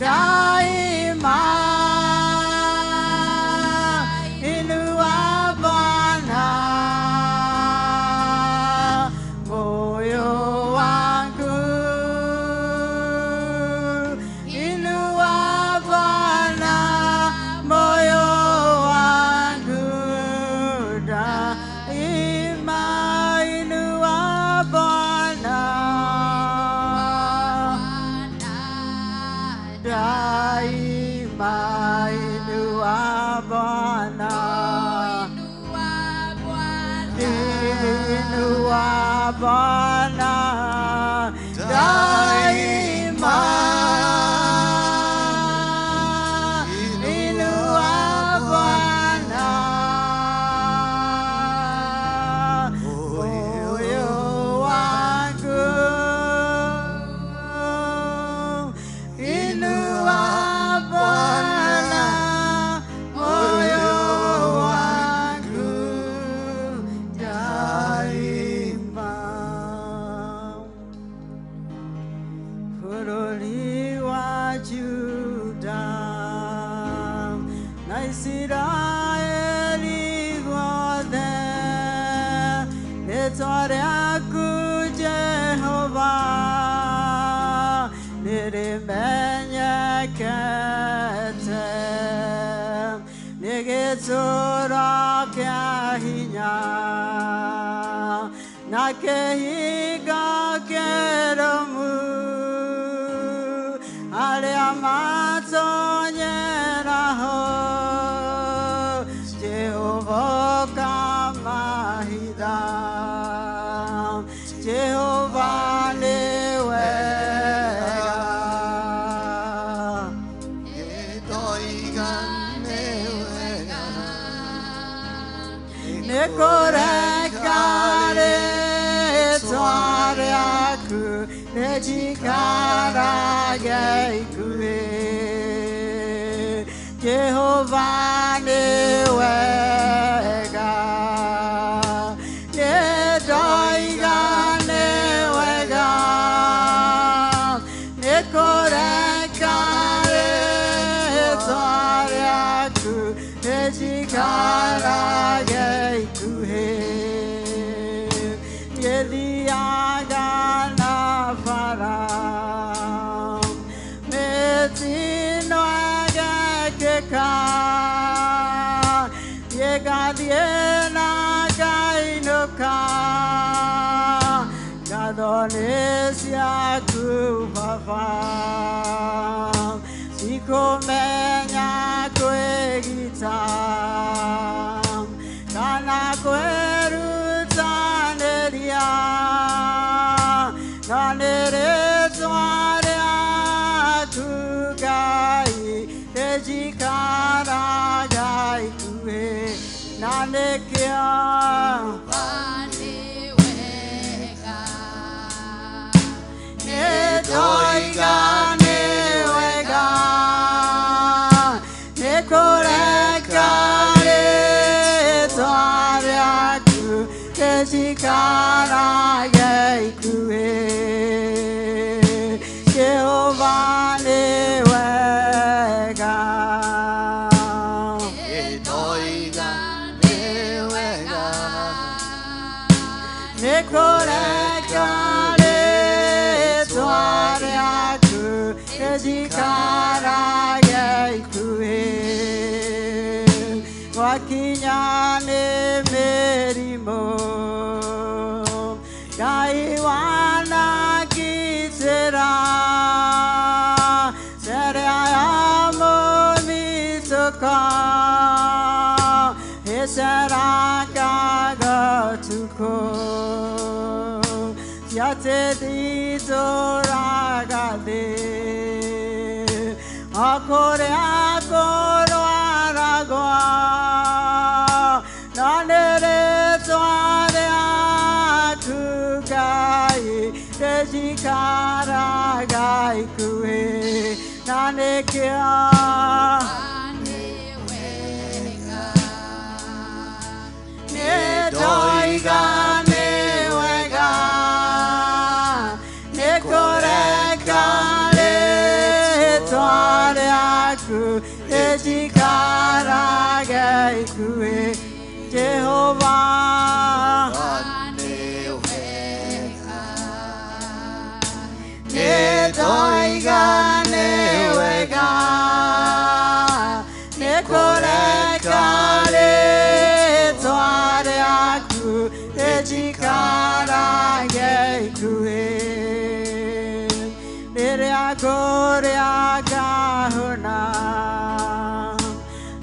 daima. Inua Bwana moyo wangu. Inua Bwana moyo wangu daima. Inua Bwana daima. Inua Bwana. Inua Bwana daima. Inua Bwana moyo wangu. Inua Bwana moyo wangu daima. Bũrũri wa Juda na Isiraeli guothe, rĩĩtwa rĩaku Jehova nĩrĩmenyekete. Nĩ gĩtũũro kĩa hinya na kĩhingo kĩrũmu, arĩa matonyeraho Jehova ũkamahitha. Jehova nĩ wega, nĩ kũreka rĩĩtwa rĩaku rĩjikarage ikuhĩ. Jehova nĩ wega, nĩndoiga nĩ wega, nĩ kũreka rĩĩtwa rĩaku rĩjikarage ikuhĩ. Gĩthiaga na bara mĩtino ĩgekĩka, gĩgathiĩ na ngainũka. Ngatho nĩ ciaku Baba, sikũmenya kwĩgita kana kwĩrutanĩria, no nĩ rĩĩtwa rĩaku Ngai rĩjikaraga ikuhĩ. Na nĩkĩo nĩndoiga nĩ wega, nĩ kũreka rĩĩtwa rĩaku rĩjikarage ikuhĩ. Jehova nĩ wega, nĩndoiga nĩ wega, nĩ kũreka rĩĩtwa rĩaku rĩjikarage ikuhĩ. Gwakinya nĩ mĩrimũ Ngai wanagitĩra, sheria ya mũmĩtuko ĩceraga ũtukũ. Ciatĩ thitũraga thĩ o kũrĩa kũrwaragwo, no nĩ rĩĩtwa rĩaku Ngai rĩjikaraga ikuhĩ. Na nĩkĩo nĩndoiga nĩ wega, nĩ kũreka yaku ejikarage ikue Jehovah Nedoiga newega Nekorekare Tware aku ejikarage ikue Nere agahuna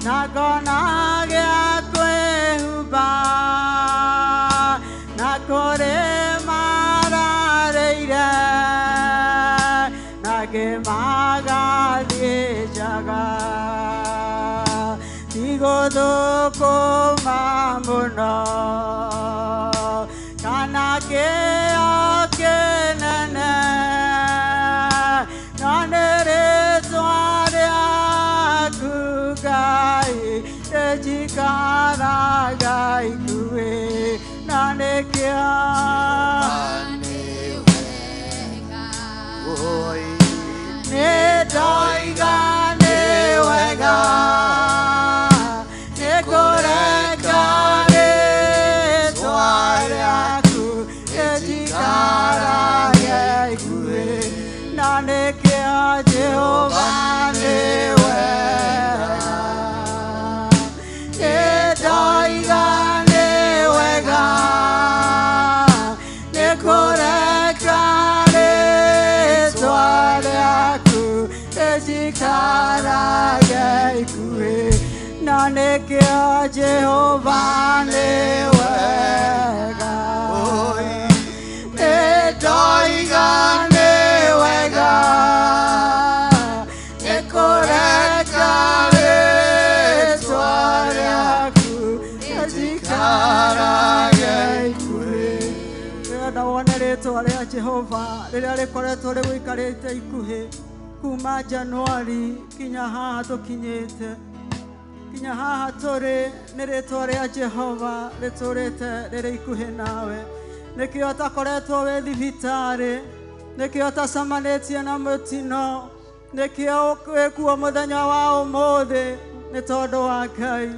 Nagonage akwehuba Nakore marareire Nage magadie jaga Tigodoko mamuno Kanake akenene Nanere tware akugai ejikaragai kue nanekia Nedoiga newega Nekorekare tware aku ejikaragai kue nanekia Jehovah newega Nedoiga newega Nekorekare tware aku ejikarage ikue nanekia Jehovah newega Nedoiga newega Nekorekare tware aku ejikarage ikue Ndaona rĩtwa rĩa Jehova rĩrĩa rĩkoretwo rĩgũikarĩte ikuhĩ kuma Januari kinya haha tũkinyĩte kinya haha tũrĩ nĩ rĩtwa rĩa Jehova rĩtũrĩte rĩrĩ ikuhĩ nawe nĩkĩo ũtakoretwo wĩ thibitarĩ nĩkĩo ũtacemanĩtie na mũtino nĩkĩo wĩkuo mũthenya wa ũmũthĩ nĩ tondũ wa Ngai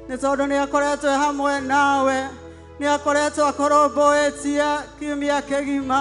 nĩ tondũ nĩ akoretwo hamwe nawe nĩ akoretwo akũrũmbũĩtie kiumia kĩgima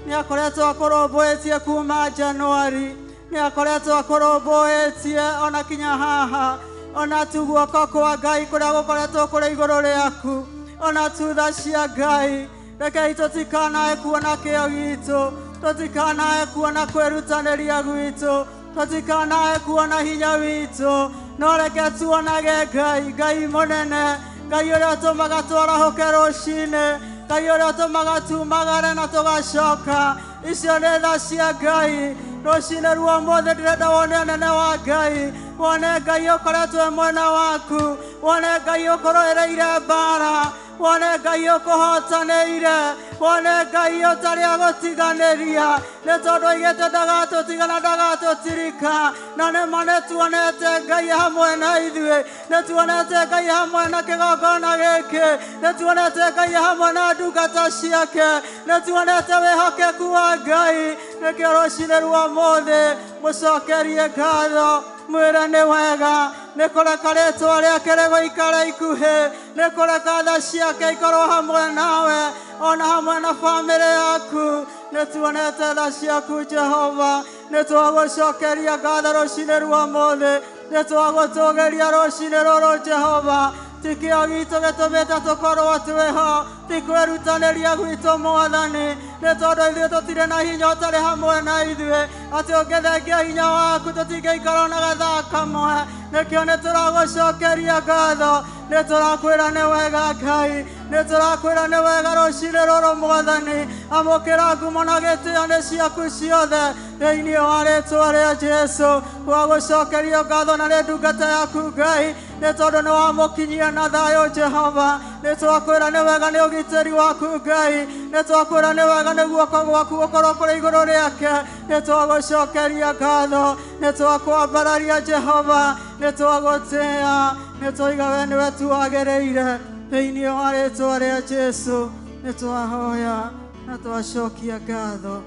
nĩ akoretwo akũrũmbũĩtie kuma Januari nĩ akoretwo akũrũmbũĩtie ona kinya haha ona tu guoko kwa Ngai kũrĩa gũkoretwo kũrĩ igũrũ rĩaku ona tu tha cia Ngai rekei tũtikanae kuona kĩo gitũ tũtikanae kuona kwĩrutanĩria gwitũ tũtikanae kuona hinya witũ no reke tuonage Ngai mũnene Ngai ũrĩa ũtũmaga twarahũke rũcinĩ Ngai ũrĩa ũtũmaga tumagare na tũgacoka icio nĩ tha cia Ngai rũcinĩ rwa ũmũthĩ ndĩrenda wone ũnene wa Ngai wone Ngai ũkoretwo mwena waku wone Ngai ũkũrũĩrĩire mbara wone Ngai ũkũhotanĩire wone Ngai ũtarĩ agũtiganĩria nĩ tondũ oigĩte ndagatũtigana ndagatũtirika na nĩma nĩtuonete Ngai hamwe na ithuĩ nĩtuonete Ngai hamwe na kĩgongona gĩkĩ nĩtuonete Ngai hamwe na ndungata ciake nĩtuonete wĩhokeku wa Ngai nĩkĩo rũcinĩ rwa ũmũthĩ mũcokerie ngatho mwĩre nĩ wega nĩ kũreka rĩtwa rĩake rĩgũikara ikuhĩ nĩ kũreka tha ciake ikorwo hamwe nawe ona hamwe na bamĩrĩ yaku nĩtuonete tha ciaku Jehova nĩtwagũcokeria ngatho rũcinĩ rwa ũmũthĩ nĩtwagũtũgĩria rũcinĩ rũrũ Jehova ti kĩo gitũ gĩtũmĩte tũkorwo twĩho ti kwĩrutanĩria gwitũ Mwathani nĩ tondũ ithuĩ tũtirĩ na hinya ũtarĩ hamwe na ithuĩ atĩ ũngĩthengia hinya waku tũtingĩikara na gathaa kamwe nĩkĩo nĩtũragũcokeria ngatho nĩtũrakwĩra nĩ wega Ngai nĩtũrakwĩra nĩ wega rũcinĩ rũrũ Mwathani amũkĩra ngumo na gĩtĩo nĩ ciaku ciothe thĩinĩ wa rĩtwa rĩa Jesũ twagũcokeria ngatho na nĩ ndungata yaku Ngai nĩ tondũ nĩ wamũkinyia na thayũ Jehova nĩtwakwĩra nĩ wega nĩ ũgitĩri waku Ngai nĩtwakwĩra nĩ wega nĩ guoko gwaku gũkorwo kũrĩ igũrũ rĩake nĩtwagũcokeria ngatho nĩtwakwambararia Jehova nĩtwagũtĩĩa nĩtwoiga we nĩwe tu wagĩrĩire thĩinĩ wa rĩtwa rĩa Jesũ nĩtwahoya na twacokia ngatho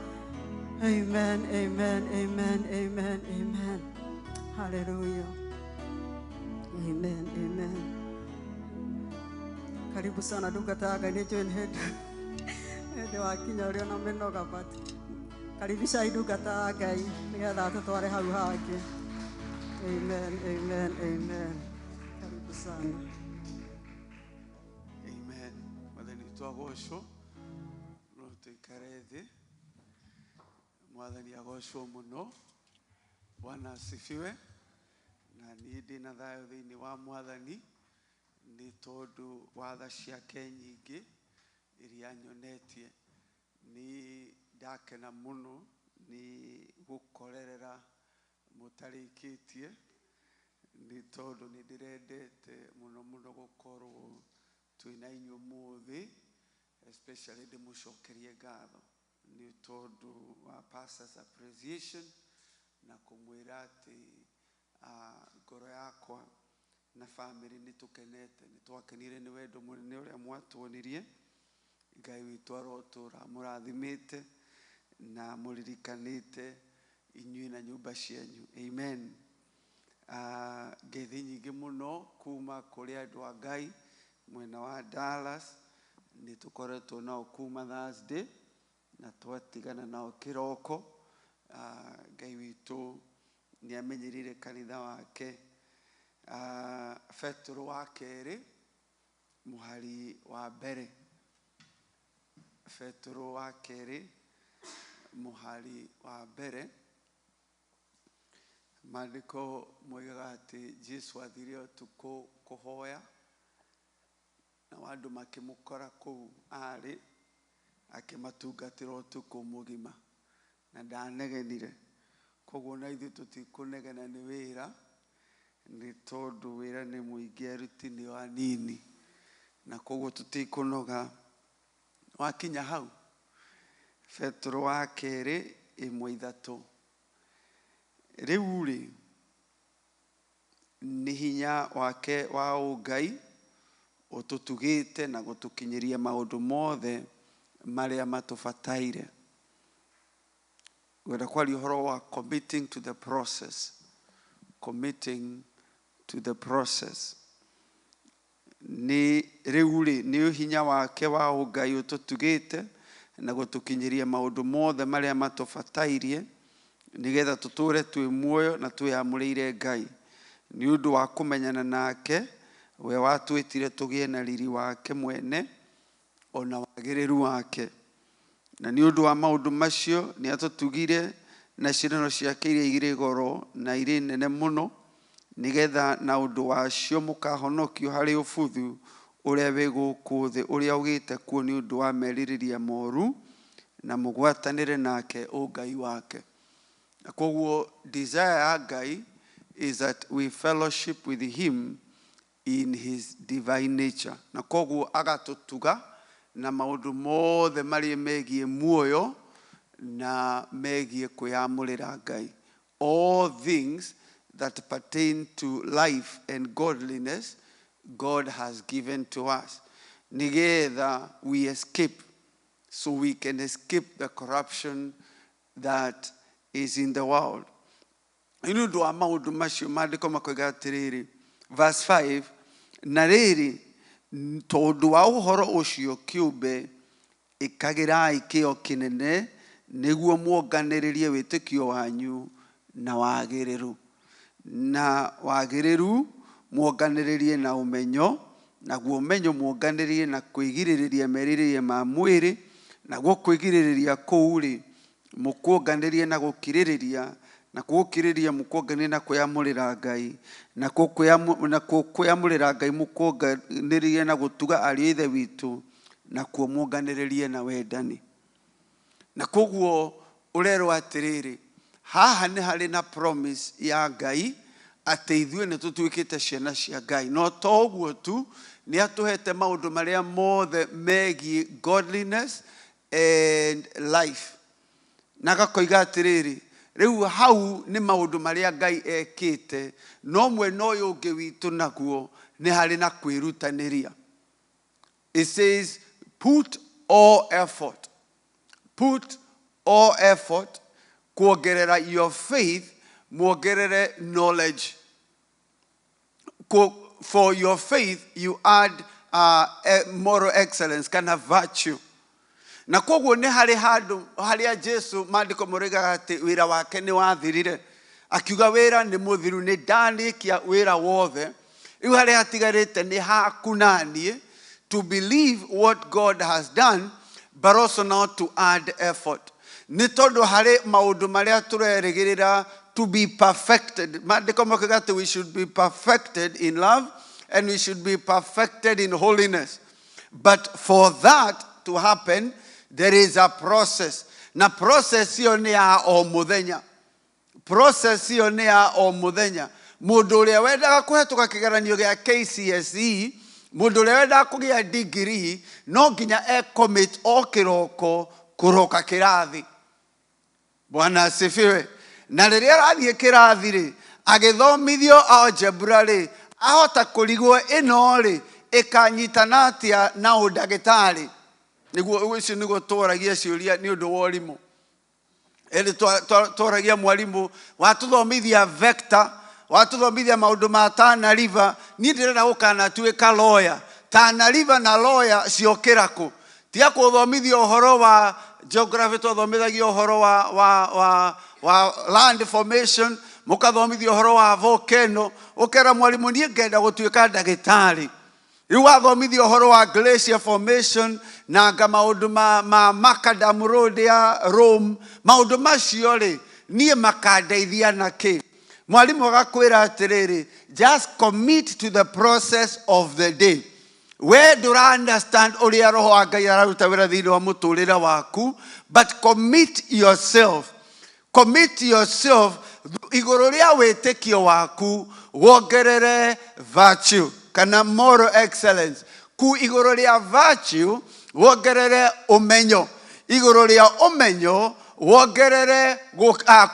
amen amen amen amen amen Hallelujah. Amen. Amen. Karibu sana ndungata ya Ngai nĩ njũĩ nĩ hĩndĩ wakinya ũrĩa ona mĩnoga but karibisha ndungata ya Ngai nĩgetha tũtware hau hangĩ. Amen. Amen. Amen. Karibu sana. Amen. Mwathani twagocwo no tuikare thĩ. Mwathani agocwo mũno. Bwana asifiwe. Na niĩ ndĩna thayũ thĩinĩ wa Mwathani nĩ tondũ wa tha ciake nyingĩ iria nyonetie. Nĩ ndakena mũno nĩ gũkorerera mũtarĩkĩtie nĩ tondũ nĩ ndĩrendete mũno mũno gũkorwo twĩna inyuĩ ũmũthĩ, especially ndĩmũcokerie ngatho nĩ tondũ wa pastors appreciation na kũmwĩra atĩ ngoro yakwa na family nĩ tũkenete, nĩ twakenire nĩ wendo mũnene ũrĩa mwatuonirie. Ngai witũ arotũra mũrathimĩte na mũririkanĩte inyuĩ na nyũmba cianyu. Amen. Ngeithi nyingĩ mũno kuma kũrĩ andũ a Ngai mwena wa Dallas, nĩ tũkoretwo nao kuma Thursday na twatigana nao kĩroko. Ngai witũ nĩ amenyerire kanitha wake. Petro wa kerĩ mũhari wa mbere. Petro wa kerĩ mũhari wa mbere. Maandĩko moigaga atĩ Jesũ athire ũtukũ kũhoya na andũ makĩmũkora kũu arĩ akĩmatungatĩra ũtukũ mũgima na ndanegenire. Koguo na ithuĩ tũtikũnegena nĩ wĩra nĩ tondũ wĩra nĩ mũingĩ aruti nĩ anini, na koguo tũtikũnoga. Wakinya hau Petro wa kerĩ 1:3. Rĩu rĩ nĩ hinya wake wa ũngai ũtũtugĩte na gũtũkinyĩria maũndũ mothe marĩa matũbataire. Gwenda kwaria ũhoro wa committing to the process. Committing to the process. Ni rĩu rĩ nĩ hinya wake wa ũngai ũtũtugĩte na gũtũkinyĩria maũndũ mothe marĩa matũbatairie nĩgetha tũtũre twĩ muoyo na twĩamũrĩire Ngai nĩ ũndũ wa kũmenyana nake we watwĩtire tũgĩe na riri wake mwene ona wagĩrĩru wake. Na nĩ ũndũ wa maũndũ macio nĩ atũtugire na ciĩranĩro ciake iria irĩ goro na irĩ nene mũno nĩgetha na ũndũ wacio mũkahonokio harĩ ũbuthu ũrĩa wĩ gũkũ thĩ ũrĩa ũgĩte kuo nĩ ũndũ wa merirĩria moru na mũgwatanĩre nake ũngai wake. Na koguo desire ya Ngai is that we fellowship with him in his divine nature. Na koguo agatutuga na maũndũ mothe marĩa megiĩ muoyo na megiĩ kwĩamũrĩra Ngai. All things that pertain to life and godliness God has given to us. Nigetha we escape, so we can escape the corruption that is in the world. Inu ndo maũndũ macio maandĩko makoiga atĩrĩrĩ, verse 5, na rĩrĩ tondũ wa ũhoro ũcio kĩũmbe ĩkagĩrai kĩo kĩnene nĩguo muonganĩrĩrie wĩtĩkio wanyu na wagĩrĩru. Na wagĩrĩru muonganĩrĩrie na ũmenyo, naguo ũmenyo muonganĩrĩrie na kwĩgirĩrĩria merirĩria ma mwĩrĩ, naguo kwĩgirĩrĩria kũu rĩ mũkuonganĩrĩrie na gũkirĩrĩria, na gũkirĩrĩria mũkuonganĩrĩrie na kwĩamũrĩra Ngai, na kwĩamũrĩra Ngai mũkuonganĩrĩrie na gũtuga ariũ ithe witũ, na kuo muonganĩrĩrie na wendani. Na koguo ũrerwo atĩrĩrĩ, haha nĩ harĩ na promise ya Ngai atĩ ithuĩ nĩ tũtuĩkĩte ciana cia Ngai. No to ũguo tu, nĩ atũhete maũndũ marĩa mothe megiĩ godliness and life. Na gakoiga atĩrĩrĩ, rĩu hau nĩ maũndũ marĩa Ngai ekĩte, no mwena ũyũ ũngĩ witũ naguo nĩ harĩ na kwĩrutanĩria. It says put all effort. Put all effort, kuongerera your faith muongerere knowledge. For your faith, you add moral excellence, kana virtue. Na koguo nĩ harĩ handũ harĩa Jesu maandĩko moigaga atĩ wĩra wake nĩ wathirire. Akiuga wĩra nĩ mũthiru, nĩ ndarĩkia wĩra wothe. Rĩu harĩa hatigarĩte nĩ haku na niĩ to believe what God has done, but also not to add effort. Nĩ tondũ harĩ maũndũ marĩa tũrerĩgĩrĩra to be perfected. Maandĩko moigaga atĩ we should be perfected in love and we should be perfected in holiness. But for that to happen, there is a process. Na process hiyo ni ya o muthenya. Process hiyo ni ya o muthenya. Mũndũ ũrĩa wendaga kũhetũka kĩgeranio gĩa KCSE, mũndũ ũrĩa wendaga kũgĩa degree, no nginya commit o kĩroko kũroka kĩrathi. Bwana asifiwe. Na rĩrĩa arathiĩ kĩrathi rĩ, agĩthomithio algebra rĩ, ahota kũrigwo ĩno rĩ, ĩkanyitana atĩa na ũndagĩtarĩ. Nĩguo icio nĩguo tworagia ciũria nĩ ũndũ wa ũrimũ. Tworagia mwarimũ watũthomithia vector, watũthomithia maũndũ ma Tana River, niĩ ndĩrenda gũkanatuĩka lawyer. Tana River na lawyer ciokĩra kũ? Tia kũthomithia ũhoro wa geography, twathomithagia ũhoro wa land formation, mũkathomithia ũhoro wa volcano, ũkera mwarimũ niĩ ngenda gũtuĩka ndagĩtarĩ. Rĩu wathomithia ũhoro wa glacier formation na maũndũ ma Macadam Road ya Rome, maũndũ macio rĩ, niĩ makandeithia na kĩ? Mwalimu agakwĩra atĩrĩrĩ, just commit to the process of the day. We ndũra understand ũrĩa roho wa Ngai araruta wĩra thĩinĩ wa mũtũrĩre waku, but commit yourself. Commit yourself igũrũ rĩa wĩtĩkio waku, wongerere virtue kana moral excellence. Ku igũrũ rĩa virtue, wongerere ũmenyo. Igũrũ rĩa ũmenyo, wongerere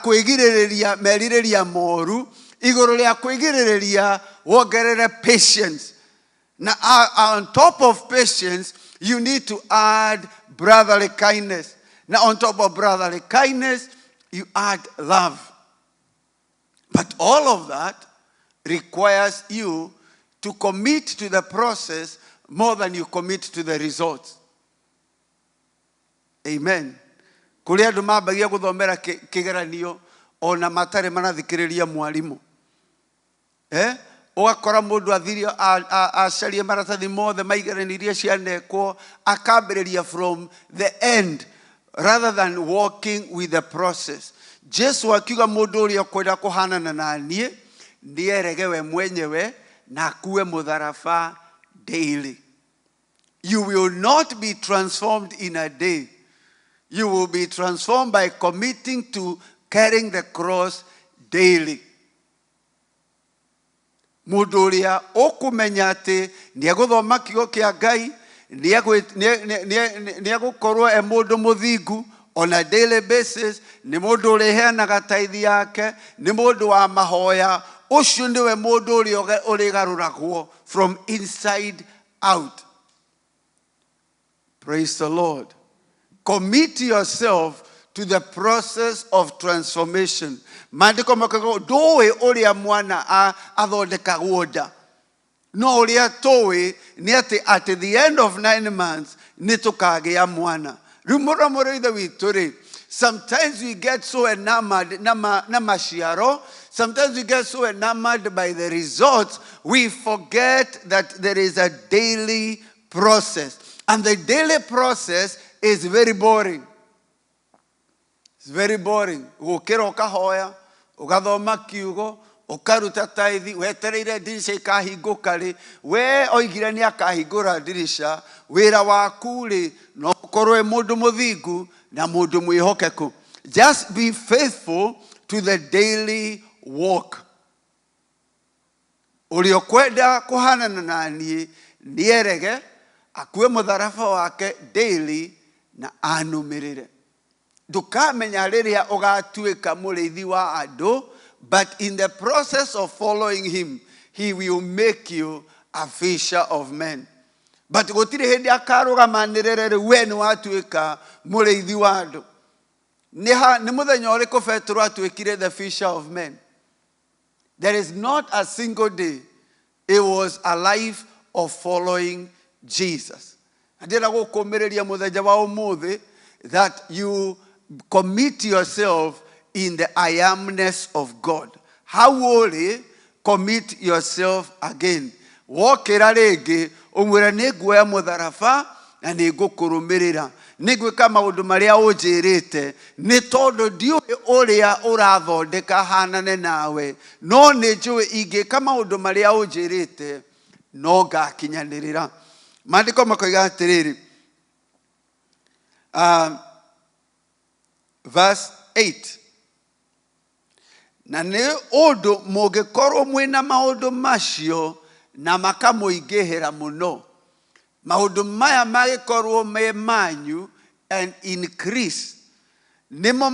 kwĩgirĩrĩria merirĩria moru. Igũrũ rĩa kwĩgirĩrĩria, wongerere patience. Now, on top of patience, you need to add brotherly kindness. Now, on top of brotherly kindness, you add love. But all of that requires you to commit to the process more than you commit to the results. Amen. Kũrĩ andũ mambagia gũthomera kĩgeranio ona matarĩ manathikĩrĩria mwarimũ. Ũgakora mũndũ athirio acarie maratathi mothe maigeranio iria cianekwo, akambĩrĩria from the end rather than walking with the process. Jesu akiuga mũndũ ũrĩa kwenda kũhanana na niĩ nĩerege we mwenyewe na akue mũtharaba daily. You will not be transformed in a day. You will be transformed by committing to carrying the cross daily. Mũndũ ũrĩa ũkũmenya atĩ nĩegũthoma kiugo kĩa Ngai, nĩegũkorwo mũndũ mũthingu on a daily basis, nĩ mũndũ ũrĩheanaga tithe yake, nĩ mũndũ wa mahoya, ũcio nĩwe mũndũ ũrĩa ũrĩgarũragwo from inside out. Praise the Lord. Commit yourself to the process of transformation. Maandĩko mokaga ndũĩ ũrĩa mwana athondekagwo nda, no ũrĩa tũĩ nĩ atĩ at the end of 9 months nĩ tũkagĩa mwana. Rĩu mũrũmũrĩithe witũ rĩ, sometimes we get so enamored na maciaro, sometimes we get so enamored by the results, we forget that there is a daily process. And the daily process is very boring. It's very boring. Gũkĩra ũkahoya, ũgathoma kiugo, ũkaruta tithe, wetereire ndirisha ikahingũka rĩ, we oigire nĩ akahingũra ndirisha, wĩra waku rĩ, no ũkorwo mũndũ mũthingu na mũndũ mwĩhokeku. Just be faithful to the daily walk. Ũrĩa ũkwenda kũhanana na niĩ nĩerege akue mũtharaba wake daily na anũmĩrĩre. Ndũkamenya rĩrĩa ũgatuĩka mũrĩithi wa andũ, but in the process of following him, he will make you a fisher of men. But gũtirĩ hĩndĩ akarũgamanĩrĩre rĩ we nĩ watuĩka mũrĩithi wa andũ. Nĩ mũthenya ũrĩkũ Petro atuĩkire the fisher of men? There is not a single day. It was a life of following Jesus. That you commit yourself in the I amness of God. How holy, commit yourself again. Walk irarege, umwira neguya mutharafa, na nigukurumirira. Nigwika maundu maria unjirite, ni tondu ndiui uria urathondeka hanane nawe, no ninjui ingika maundu maria unjirite, no ngakinyanirira. Maandiko makoiga atiriri, verse 8. Na nĩ ũndũ mũngĩkorwo mwĩna maũndũ macio na makamuingĩhĩra mũno. Maũndũ maya magĩkorwo me manyu and increase. Nĩmo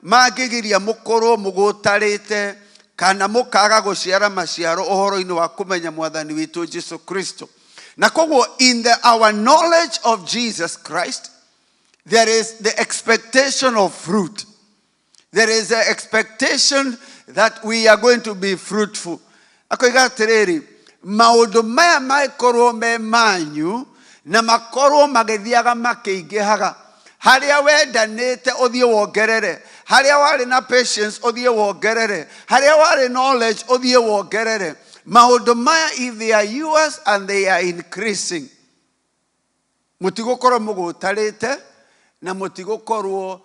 mangĩgiria mũkorwo mũgũtarĩte kana mũkaga gũciara maciaro ũhoro-inĩ wa kũmenya Mwathani witũ Jesu Kristo. Na koguo in our knowledge of Jesus Christ, there is the expectation of fruit. There is an expectation that we are going to be fruitful. Akoiga atiriri, maundu maya maikorwo me manyu na makorwo magithiaga makĩingĩhaga. Haria wendanĩte ũthiĩ wongerere. Haria wari na patience ũthiĩ wongerere. Haria wari knowledge ũthiĩ wongerere. Maundu maya, if they are yours and they are increasing, mũtigũkorwo mũgũtarĩte na mũtigũkorwo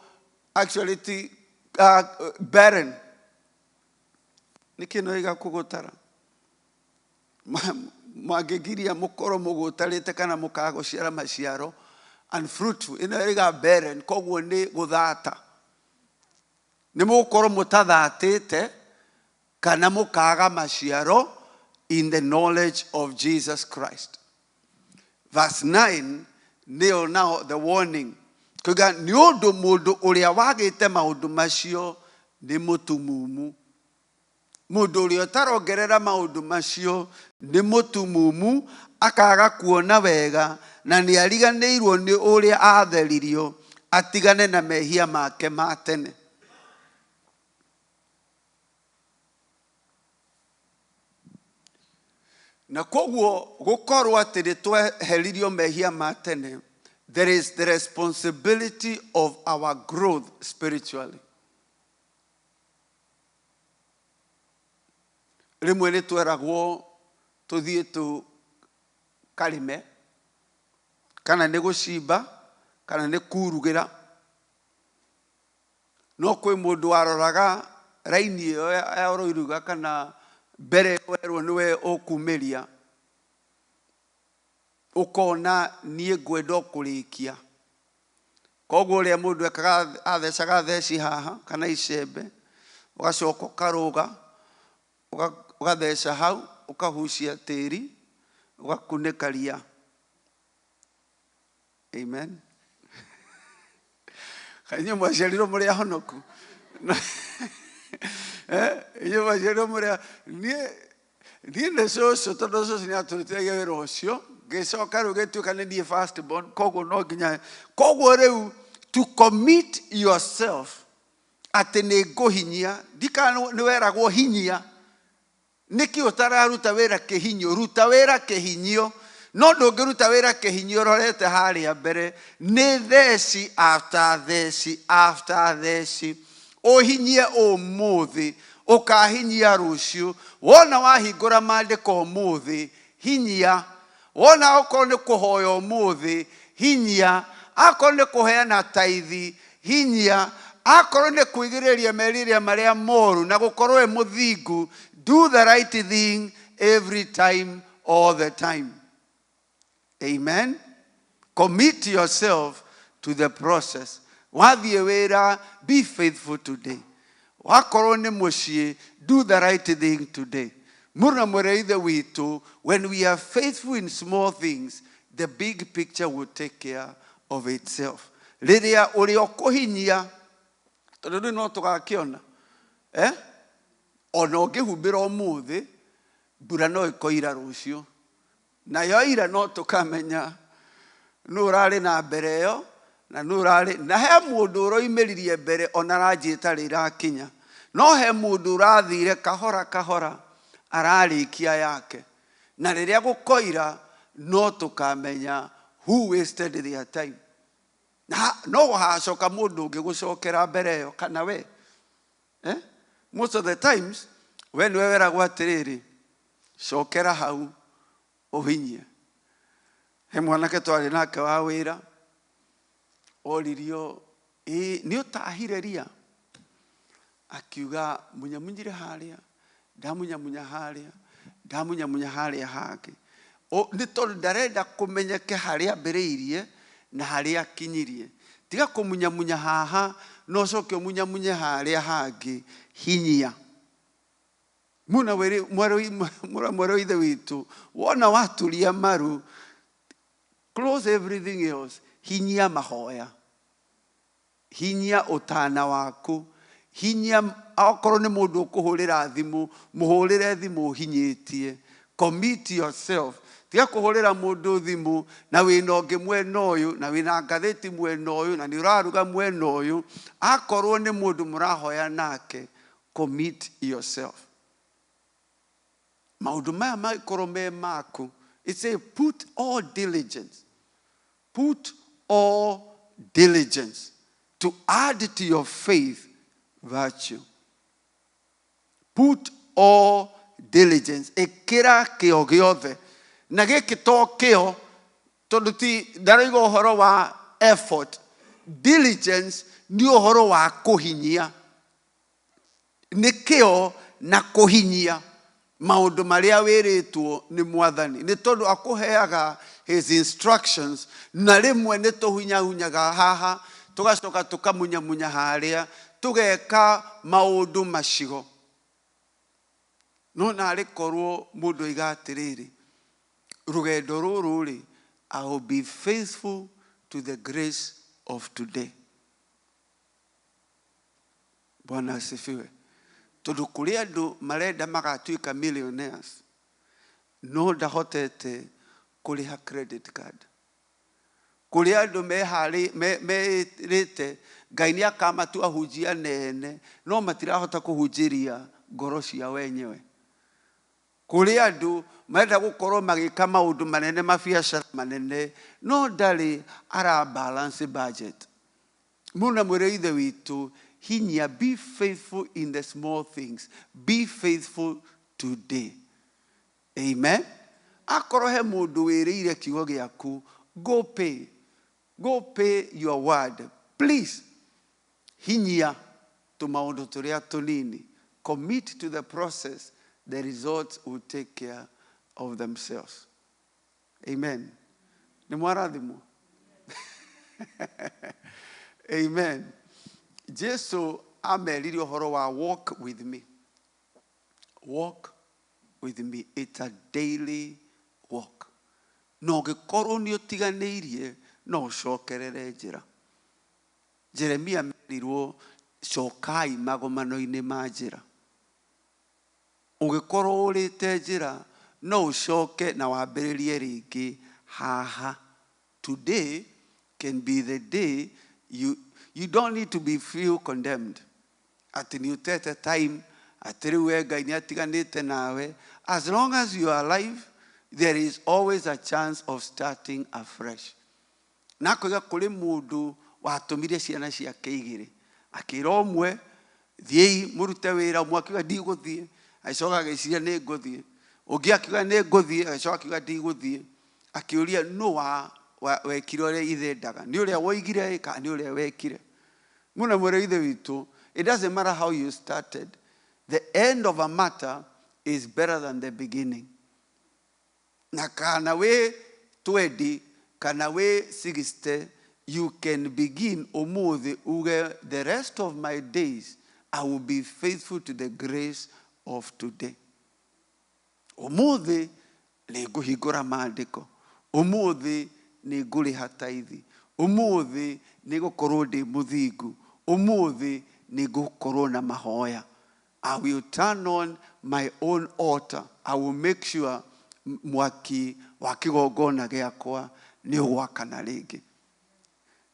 actually barren. Niki no iga kugutara. Magigiria mukoro mugutarite kana mukaga guciara maciaro unfruitful. Ino iga barren koguo ni guthata. Ni mukoro mutathatite kana mukaga maciaro in the knowledge of Jesus Christ. Verse 9, now the warning. Kuga ni undu mundu uria wagite maundu macio ni mutumumu. Mundu uria tarongerera maundu macio ni mutumumu, akaga kuona wega na ni ariganĩirwo ni uria atheririo, atigane na mehia make ma tene. Na koguo gukorwo ati ni tweheririo mehia ma tene, there is the responsibility of our growth spiritually. Rimwe ni tweragwo tuthie tu karime, kana ni gucimba, kana ni kurugira. No kwi mundu waroraga raini iyo ya oroiruga kana mbere werwo niwe ukumiria, ukona nie ngwenda kurikia. Koguo uria mundu ekaga athecaga theci haha kana icembe, ugacoka ukaruga, ugatheca hau, ukahucia tĩri, ugakunĩka ria. Amen. Kanyo mwaciarirwo mũrĩ ahonoku. Inyo mwaciarirwo mũrĩ niĩ nĩ cũcũ, tondũ cũcũ nĩ atũrutĩragia wĩra ũcio. Ngĩcoka rĩu gĩtuĩka nĩ niĩ first born, koguo no nginya. Koguo rĩu to commit yourself atĩ nĩ ngũhinyia, ndikana nĩ weragwo hinyia. Niki utararuta wĩra kĩhinyio, ruta wĩra kĩhinyio. No ndũngĩruta wĩra kĩhinyio rorete harĩa mbere, nĩ theci after theci after theci. Ũhinyie ũmũthĩ, ũkahinyia rũciũ. Wona wahingũra maandĩko ũmũthĩ, hinyia. Wona okorwo nĩ kũhoya ũmũthĩ, hinyia. Akorwo nĩ kũheana taithi, hinyia. Akorwo nĩ kwĩgirĩrĩria merirĩria marĩa moru na gũkorwo mũthingu, do the right thing every time, all the time. Amen. Commit yourself to the process. Wathiĩ wĩra, be faithful today. Wakorwo nĩ mũciĩ, do the right thing today. Mũrũ mwĩra ithe witũ, when we are faithful in small things, the big picture will take care of itself. Rĩrĩa ũrĩa ũkũhinyia, tondũ rĩu no tũgakĩona, ona ũngĩhumbĩra ũmũthĩ, mbura no ĩkoira rũciũ. Na yoira no tũkamenya nũ ũrarĩ na mbere ĩyo, na nũ ũrarĩ na he mũndũ ũroimĩririe mbere ona ranjĩ ĩtarĩ ĩrakinya. no he mundu urathire kahora kahora ararikia yake, na riria gukoira no tukamenya who wasted their time. No hacoka mundu ungi gucokera mbere yo kana we. Most of the times when we weragwo atiriri cokera hau uhinyie. He mwanake twari nake wa wira oririo ni utahire ria, akiuga munyamunyire haria, ndamunyamunya haria, ndamunyamunya haria hake. Ni tondu ndarenda kumenyeke haria mbiriirie na haria kinyirie. Tiga kumunyamunya haha no coke munyamunye haria hangi hinyia. Muna mwero ithe witu wona watulia maru, close everything else, hinyia mahoya, hinyia utana waku, hinyia akorwo ni mundu ukuhurira thimu, muhurire thimu hinyitie. Commit yourself. Tiga kuhurira mundu thimu na wina ungi mwena uyu na wina ngatheti mwena uyu na ni uraruga mwena uyu. Akorwo ni mundu murahoya nake, commit yourself. Maundu maya makorwo me maku, it say put all diligence. Put all diligence to add to your faith virtue. Put all diligence. Ekira kio giothe. Na giki to kio tondu ti ndariga uhoro wa effort. Diligence ni uhoro wa kuhinyia. Ni kio na kuhinyia maundu maria wiritwo ni Mwathani. Ni tondu akuheaga his instructions na rimwe ni tuhinyahunyaga haha tugacoka tukamunyamunya haria tugeka maundu macigo. No nari korwo mundu iga atiriri rugendo ruru ri, I will be faithful to the grace of today. Bwana asifiwe. Tondu kuri andu marenda magatuika millionaires, no ndahotete kuriha credit card. Kuri andu merite Ngai ni akamatua hujia nene, no matirahota kuhujiria ngoro cia wenyewe. Kuri andu marenda gukorwo magika maundu manene mabiacara manene, no ndari ara balance budget. Muna mwire ithe witu hinya, be faithful in the small things. Be faithful today. Amen. Akorwo he mundu wiriire kiugo giaku, go pay. Go pay your word. Please. Hinya to maundu turia tunini. Commit to the process. The results will take care of themselves. Amen. Ni mwarathimu. Amen. Jesu ameriri uhoro wa walk with me. Walk with me. It's a daily walk. No gikorwo ni utiganirie no cokerere njira. Jeremia merirwo cokai magomano-ini ma njira. Ugikorwo urite njira no ucoke na wambiririe ringi haha. Today can be the day you don't need to be feel condemned. Ati ni utete time atiri we Ngai ni atiganite nawe. As long as you are alive, there is always a chance of starting afresh. Nakoiga kuri mundu watumire ciana ciake igiri, akira umwe thiei murute wira, umwe akiuga ndiguthie, aicoka agiciria ni nguthie, ungi akiuga ni nguthie, aicoka akiuga ndiguthie. Akiuria no wekire uria ithe ndaga, ni uria woigire ka ni uria wekire. Muna mwire ithe witu, it doesn't matter how you started, the end of a matter is better than the beginning. Na kana we 20 kana we 60, you can begin umuthi uge, the rest of my days I will be faithful to the grace of today. Umuthi ni guhingura maandiko. Umuthi ni nguriha tithe. Umuthi ni gukorwo ndi muthingu. Umuthi ni gukorwo na mahoya. I will turn on my own altar. I will make sure mwaki wa kigongona giakwa ni ugwakana ringi.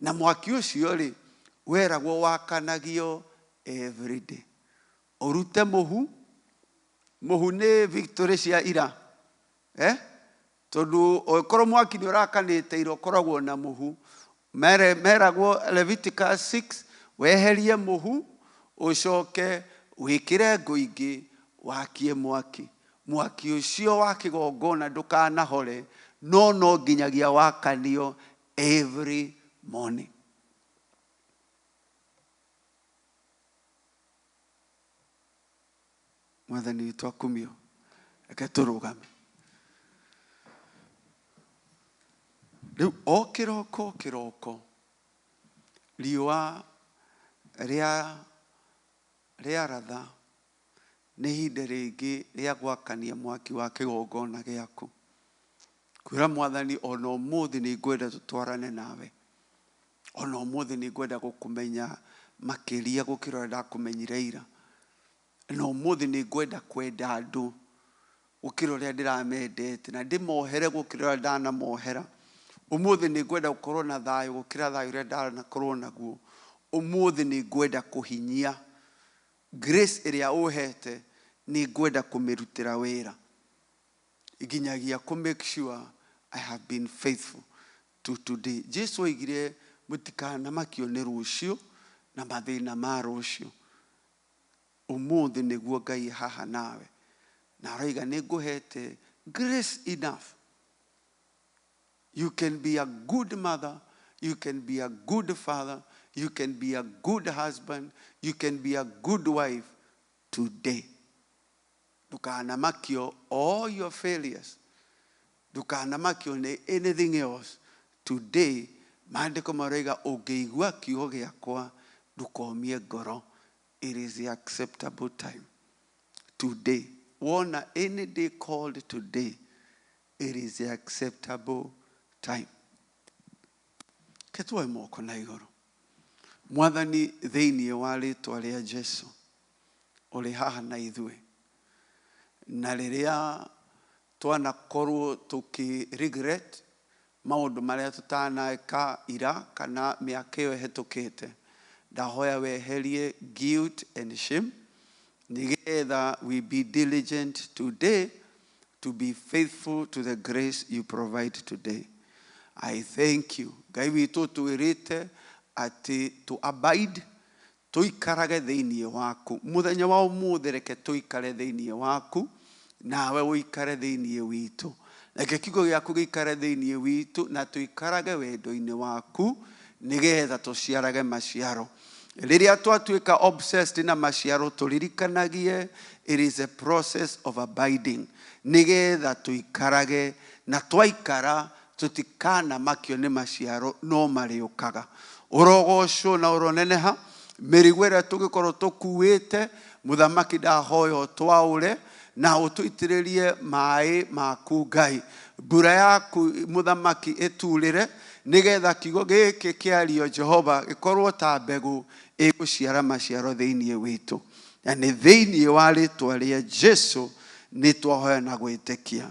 Na mwaki ucio ri weragwo wakanagio every day. urute muhu nĩ victory cia ira tondu okorwo mwaki nĩ ũrakanĩte ira ũkoragwo na muhu meragwo Leviticus 6 weherie muhu ucoke wĩkĩre ngũ ingĩ wakie mwaki ũcio wa kĩgongona ndũkanahore no nginyagia wakanio every morning. Mwathani witũ akumio, reke tũrũgame. Rĩu o kĩroko riũa rĩaratha nĩ ihinda rĩngĩ rĩa gwakania mwaki wa kĩgongona gĩaku. Kwĩra Mwathani ona ũmũthĩ nĩ ngwenda tũtwarane nawe, ona ũmũthĩ nĩ ngwenda gũkũmenya makĩria gũkĩra ũrĩa ndakũmenyire ira, na ũmũthĩ nĩ ngwenda kwenda andũ gũkĩra ũrĩa ndĩramendete na ndĩmohere gũkĩra ũrĩa ndanamohera. Ũmũthĩ nĩ ngwenda gũkorwo na thayũ gũkĩra thayũ ũrĩa ndanakorwo naguo. Ũmũthĩ nĩ ngwenda kũhinyia grace ĩrĩa ũhete, nĩ ngwenda kũmĩrutĩra wĩra nginyagia kũ make sure I have been faithful to today. Jesu oigire mũtikanamakio nĩ rũciũ na mathĩna ma rũciũ. Ũmũthĩ nĩguo Ngai haha nawe na aroiga nĩ ngũhete grace enough. You can be a good mother, you can be a good father, you can be a good husband, you can be a good wife today. Ndukanamakio all your failures, ndukanamakio nĩ anything else. Today maandĩko maroiga ũngĩigua kiugo gĩakwa ndukomie ngoro. It is the acceptable time. Today, wona any day called today, it is the acceptable time. Ketuoe moko na igũrũ. Mwathani thĩinĩ wa rĩĩtwa rĩa Jesu ũrĩ haha na ithuĩ, na rĩrĩa twanakorwo regret maũndũ marĩa tũtaneka ira kana mĩaka ĩyo ĩhetũkĩte, ndahoya weherie guilt and shame, nigetha we be diligent today to be faithful to the grace you provide today. I thank you. Ngai witũ twĩrĩte atĩ to abide, tũikarage thĩinĩ waku. Mũthenya wa ũmũthĩ reke tũikare thĩinĩ waku, nawe ũikare thĩinĩ witũ. Reke kiugo gĩaku gĩikare thĩinĩ witũ na tũikarage wendo-inĩ waku nigetha tũciarage maciaro. Rĩrĩa twatuĩka obsessed na maciaro tũririkanagie it is a process of abiding, nigetha tũikarage na twaikara tũtikanamakio nĩ maciaro no marĩũkaga. Ũrogocwo na ũroneneha. Mĩrigo ĩrĩa tũngĩkorwo tũkuĩte, mũthamaki ndahoya ũtwaũre na ũtũitĩrĩrie maĩ maku Ngai. Mbura yaku mũthamaki ĩturĩre nigetha kiugo gĩkĩ kĩario Jehova gĩkorwo ta mbegũ ĩgũciara maciaro thĩinĩ witũ. Na nĩ thĩinĩ wa rĩĩtwa rĩa Jesu nĩ twahoya na gwĩtĩkia.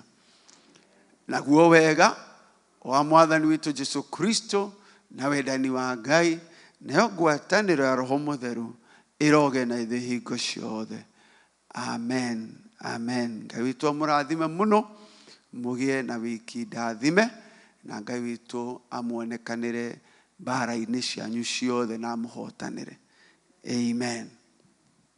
Naguo wega wa Mwathani witũ Jesu Kristo na wendani wa Ngai nayo ngwatanĩro ya Roho Mũtheru ĩroge na ithuĩ hingo ciothe. Amen. Amen. Ngai witũ amũrathime mũno, mũgĩe na wiki ndathime, na Ngai witũ amuonekanĩre mbara-inĩ cianyu ciothe na amũhotanĩre. Amen.